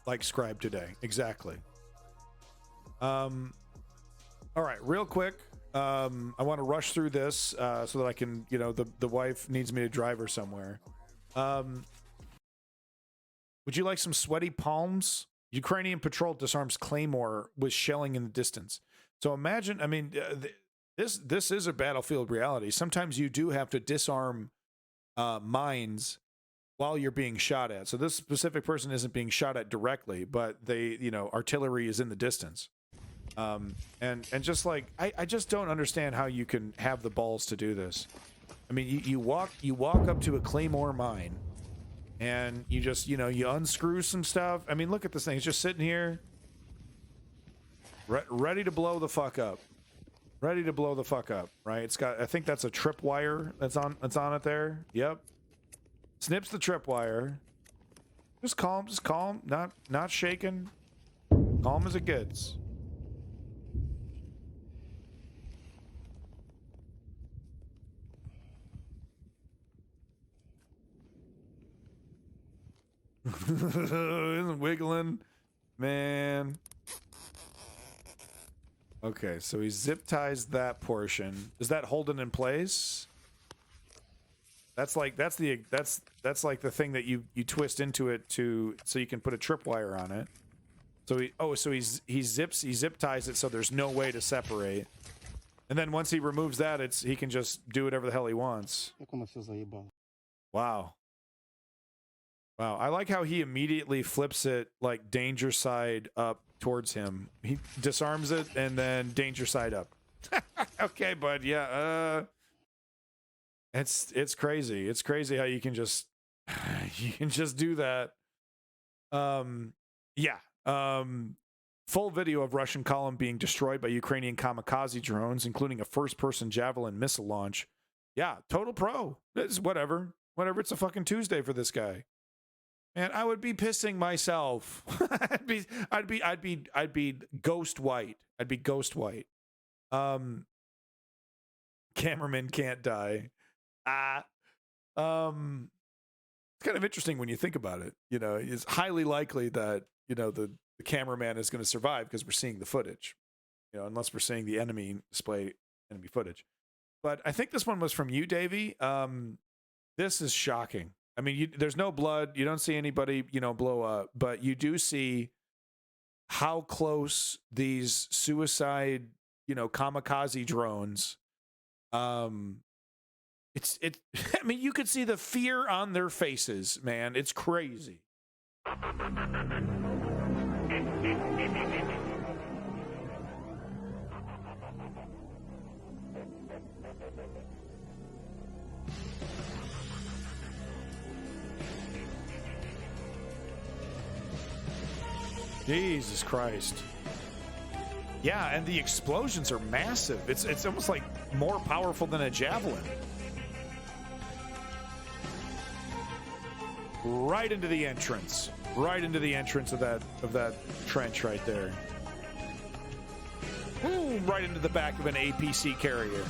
Like scribe today. Exactly. All right, real quick. I want to rush through this so that I can, you know, the wife needs me to drive her somewhere. Would you like some sweaty palms? Ukrainian patrol disarms Claymore with shelling in the distance. So imagine, I mean, this is a battlefield reality. Sometimes you do have to disarm mines while you're being shot at. So this specific person isn't being shot at directly, but they, you know, artillery is in the distance. And just like, I just don't understand how you can have the balls to do this. I mean, you walk up to a Claymore mine and you just, you know, you unscrew some stuff. I mean, look at this thing. It's just sitting here ready to blow the fuck up. Ready to blow the fuck up, right? It's got, I think that's a tripwire that's on it there. Yep. Snips the tripwire. Just calm, not shaking. Calm as it gets. Isn't wiggling, man. Okay, so he zip ties that portion. Is that holding in place? That's like that's like the thing that you twist into it so you can put a tripwire on it. So he zip ties it so there's no way to separate. And then once he removes that, he can just do whatever the hell he wants. Wow. Wow, I like how he immediately flips it like danger side up towards him. He disarms it and then danger side up. Okay, bud. Yeah. It's crazy. It's crazy how you can just do that. Yeah. Full video of Russian column being destroyed by Ukrainian kamikaze drones, including a first-person Javelin missile launch. Yeah, total pro. It's whatever. Whatever. It's a fucking Tuesday for this guy. Man, I would be pissing myself. I'd be ghost white. I'd be ghost white. Cameraman can't die. It's kind of interesting when you think about it. You know, it's highly likely that, you know, the cameraman is going to survive because we're seeing the footage. You know, unless we're seeing the enemy display enemy footage. But I think this one was from you, Davey. This is shocking. I mean, there's no blood. You don't see anybody, you know, blow up, but you do see how close these suicide, you know, kamikaze drones I mean, you could see the fear on their faces, man. It's crazy. Jesus Christ. Yeah, and the explosions are massive. It's almost like more powerful than a javelin. Right into the entrance. Right into the entrance of that trench right there. Boom, right into the back of an APC carrier.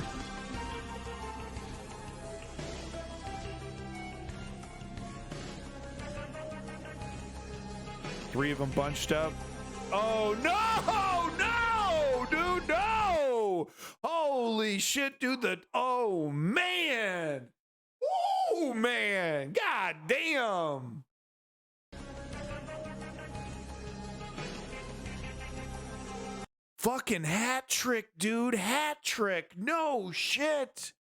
Three of them bunched up. Oh, no! No! Dude, no! Holy shit, dude. Oh, man! Oh, man! God damn! Fucking hat trick, dude. Hat trick. No shit.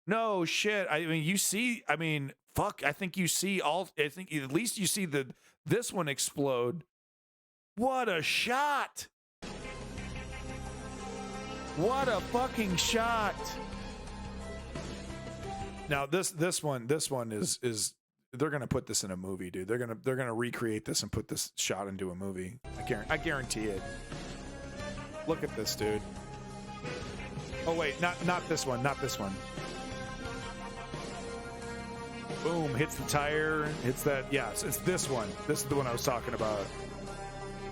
No shit. I mean, fuck. I think at least you see this one explode. What a shot. What a fucking shot. Now this one is they're gonna put this in a movie, dude. They're gonna recreate this and put this shot into a movie. I guarantee it. Look at this, dude. Oh wait, not this one, not this one. Boom, hits the tire, hits that. Yes, it's this one. This is the one I was talking about.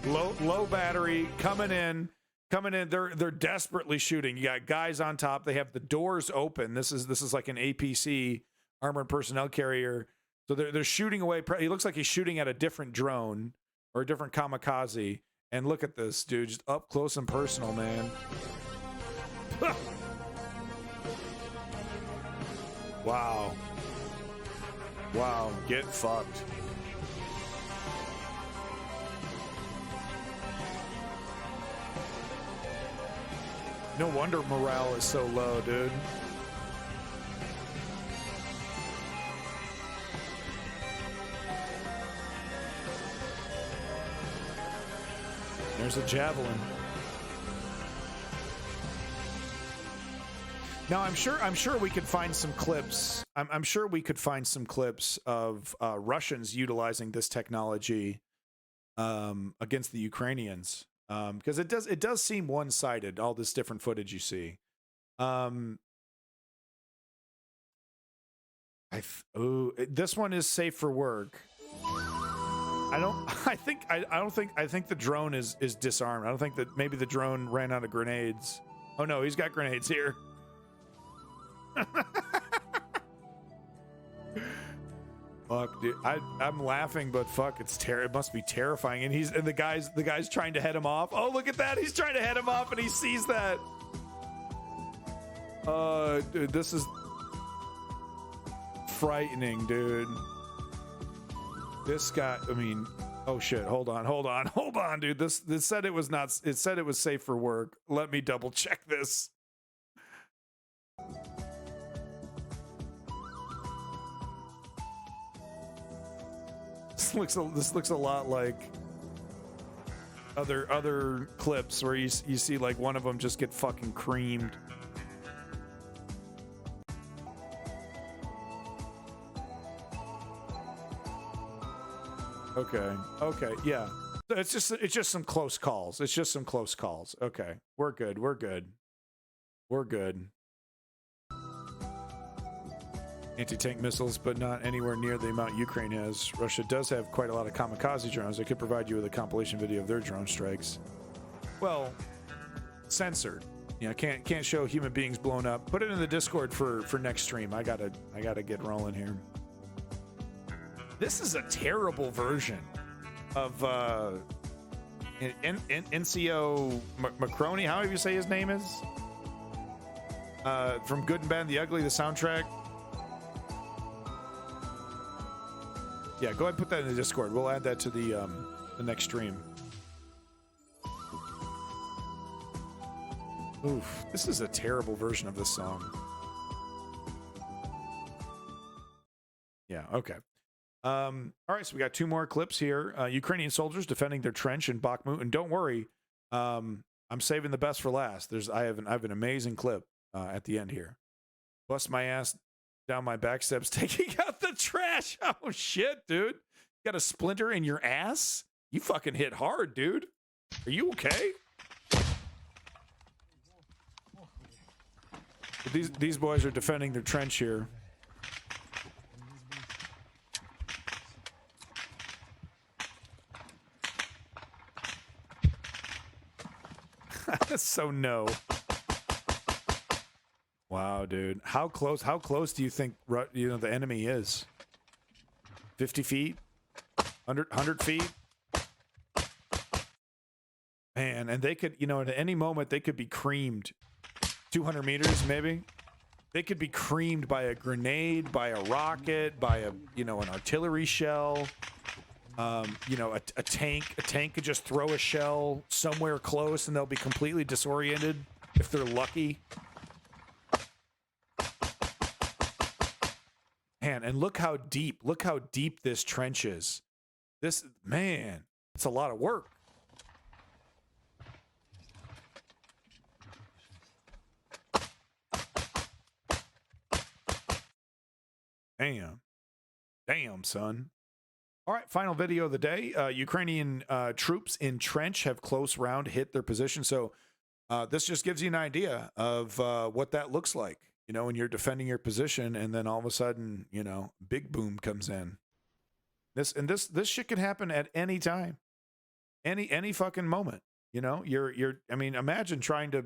Low battery coming in. They're desperately shooting. You got guys on top. They have the doors open. This is like an APC, armored personnel carrier. So they're shooting away. He looks like he's shooting at a different drone or a different kamikaze. And look at this, dude, just up close and personal, man. Wow. Wow, get fucked. No wonder morale is so low, dude. There's a javelin. Now I'm sure we could find some clips. I'm sure we could find some clips of Russians utilizing this technology against the Ukrainians, because it does seem one-sided. All this different footage you see. This one is safe for work. I think the drone is disarmed. I don't think that maybe the drone ran out of grenades. Oh no, he's got grenades here. Fuck, dude. I'm laughing, but fuck, it must be terrifying. And the guy's trying to head him off. Oh, look at that. He's trying to head him off and he sees that. Dude, this is frightening, dude. This guy, I mean, oh shit, hold on, dude. This said it was safe for work. Let me double check this. This looks a lot like other clips where you see like one of them just get fucking creamed. Okay, yeah. It's just some close calls. Okay, we're good. Anti-tank missiles, but not anywhere near the amount Ukraine has. Russia does have quite a lot of kamikaze drones. I could provide you with a compilation video of their drone strikes. Well, censored. You know, can't show human beings blown up. Put it in the Discord for next stream. I gotta get rolling here. This is a terrible version of NCO Macroni. How do you say his name is? From Good and Bad and the Ugly, the soundtrack. Yeah, go ahead and put that in the Discord. We'll add that to the next stream. Oof, this is a terrible version of this song. Yeah. Okay. All right. So we got 2 more clips here. Ukrainian soldiers defending their trench in Bakhmut, and don't worry, I'm saving the best for last. I have an amazing clip at the end here. Bust my ass down my back steps, taking out the trash. Oh shit, dude! You got a splinter in your ass? You fucking hit hard, dude. Are you okay? These boys are defending their trench here. So no. Wow, dude. How close do you think the enemy is? 50 feet? 100 feet? Man, and they could, at any moment they could be creamed. 200 meters maybe. They could be creamed by a grenade, by a rocket, by an artillery shell. A tank could just throw a shell somewhere close and they'll be completely disoriented if they're lucky. Man, and look how deep this trench is. It's a lot of work. Damn, son. All right, final video of the day. Ukrainian troops in trench have close round hit their position. So this just gives you an idea of what that looks like, when you're defending your position and then all of a sudden, big boom comes in. This shit can happen at any time. Any fucking moment. Imagine trying to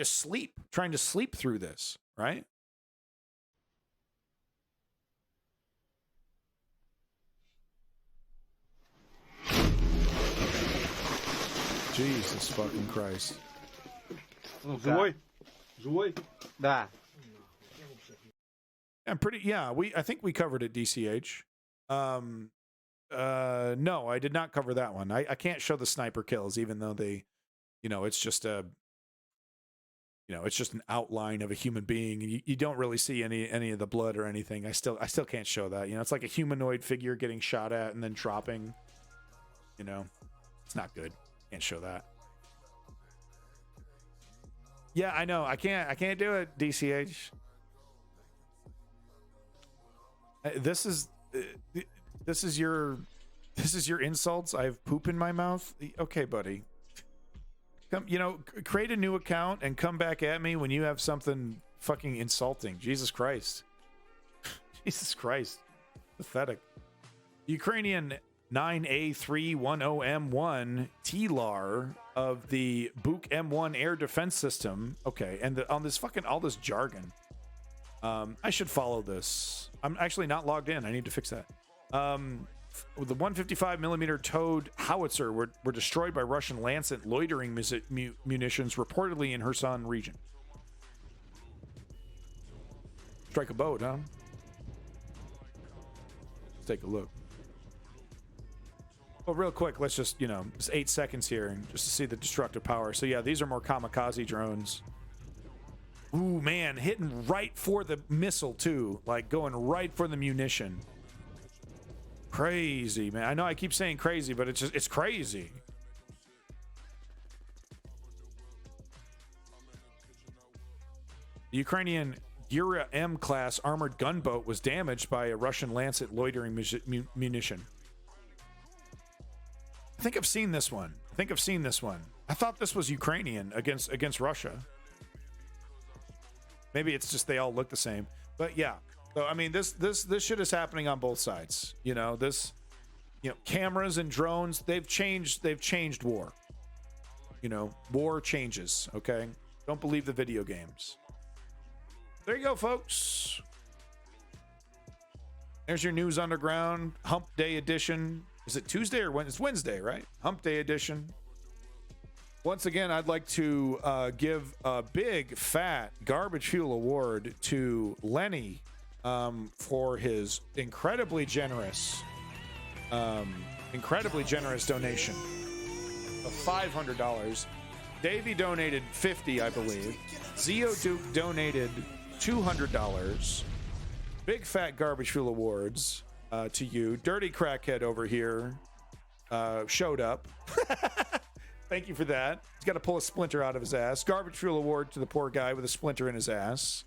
sleep through this, right? Jesus fucking Christ. Живой? Живой? Да. I think we covered it, DCH. No, I did not cover that one. I can't show the sniper kills, even though they, it's just it's just an outline of a human being. You don't really see any of the blood or anything. I still can't show that. It's like a humanoid figure getting shot at and then dropping. It's not good. Can't show that. Yeah, I know. I can't do it, DCH. This is your insults. I have poop in my mouth. Okay, buddy. Come, create a new account and come back at me when you have something fucking insulting. Jesus Christ. Jesus Christ. Pathetic. Ukrainian 9A310M1 TLAR of the Buk M1 air defense system. Okay, and on this fucking all this jargon. I should follow this. I'm actually not logged in. I need to fix that. The 155mm towed howitzer were destroyed by Russian Lancet loitering munitions reportedly in Kherson region. Strike a boat, huh? Let's take a look. Well, real quick, let's just, just 8 seconds here just to see the destructive power. So yeah, these are more kamikaze drones. Ooh, man, hitting right for the missile too, like going right for the munition. Crazy, man. I know I keep saying crazy, but it's crazy. The Ukrainian Gura M-class armored gunboat was damaged by a Russian Lancet loitering munition. I think I've seen this one. I thought this was Ukrainian against Russia. Maybe it's just they all look the same. But yeah. So I mean this shit is happening on both sides. Cameras and drones, they've changed war. War changes, okay? Don't believe the video games. There you go, folks. There's your News Underground Hump Day edition. Is it Tuesday or Wednesday? It's Wednesday, right? Hump Day edition. Once again, I'd like to give a big, fat Garbage Fuel Award to Lenny for his incredibly generous donation of $500. Davey donated $50, I believe. Zio Duke donated $200. Big fat garbage fuel awards to you. Dirty crackhead over here showed up. Thank you for that. He's got to pull a splinter out of his ass. Garbage fuel award to the poor guy with a splinter in his ass.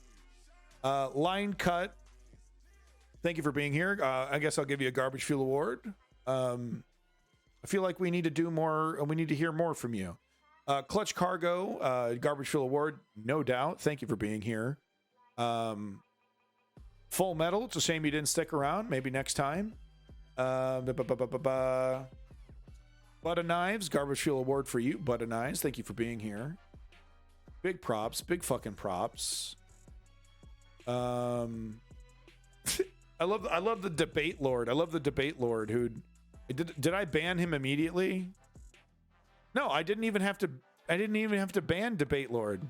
Line cut. Thank you for being here. I guess I'll give you a garbage fuel award. I feel like we need to do more. We need to hear more from you. Clutch Cargo, garbage fuel award, no doubt. Thank you for being here. Full Metal. It's a shame you didn't stick around. Maybe next time. Butter Knives, garbage fuel award for you. Butter Knives, thank you for being here. Big props, big fucking props. I love the debate lord. I love the debate lord who did I ban him immediately? No, I didn't even have to ban debate lord.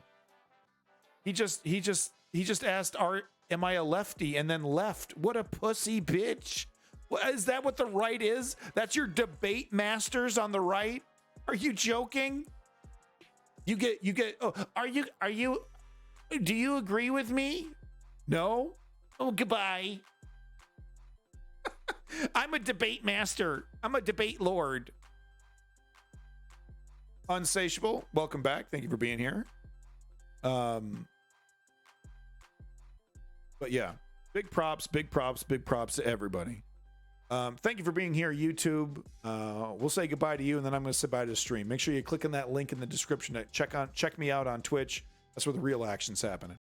He just asked, am I a lefty, and then left. What a pussy bitch. Is that what the right is? That's your debate masters on the right? Are you joking? You get oh, do you agree with me? No? Oh, goodbye. I'm a debate master. I'm a debate lord. Unsatiable, welcome back. Thank you for being here. But yeah, big props to everybody. Thank you for being here, YouTube. We'll say goodbye to you, and then I'm going to say bye to the stream. Make sure you click on that link in the description to check me out on Twitch. That's where the real action's happening.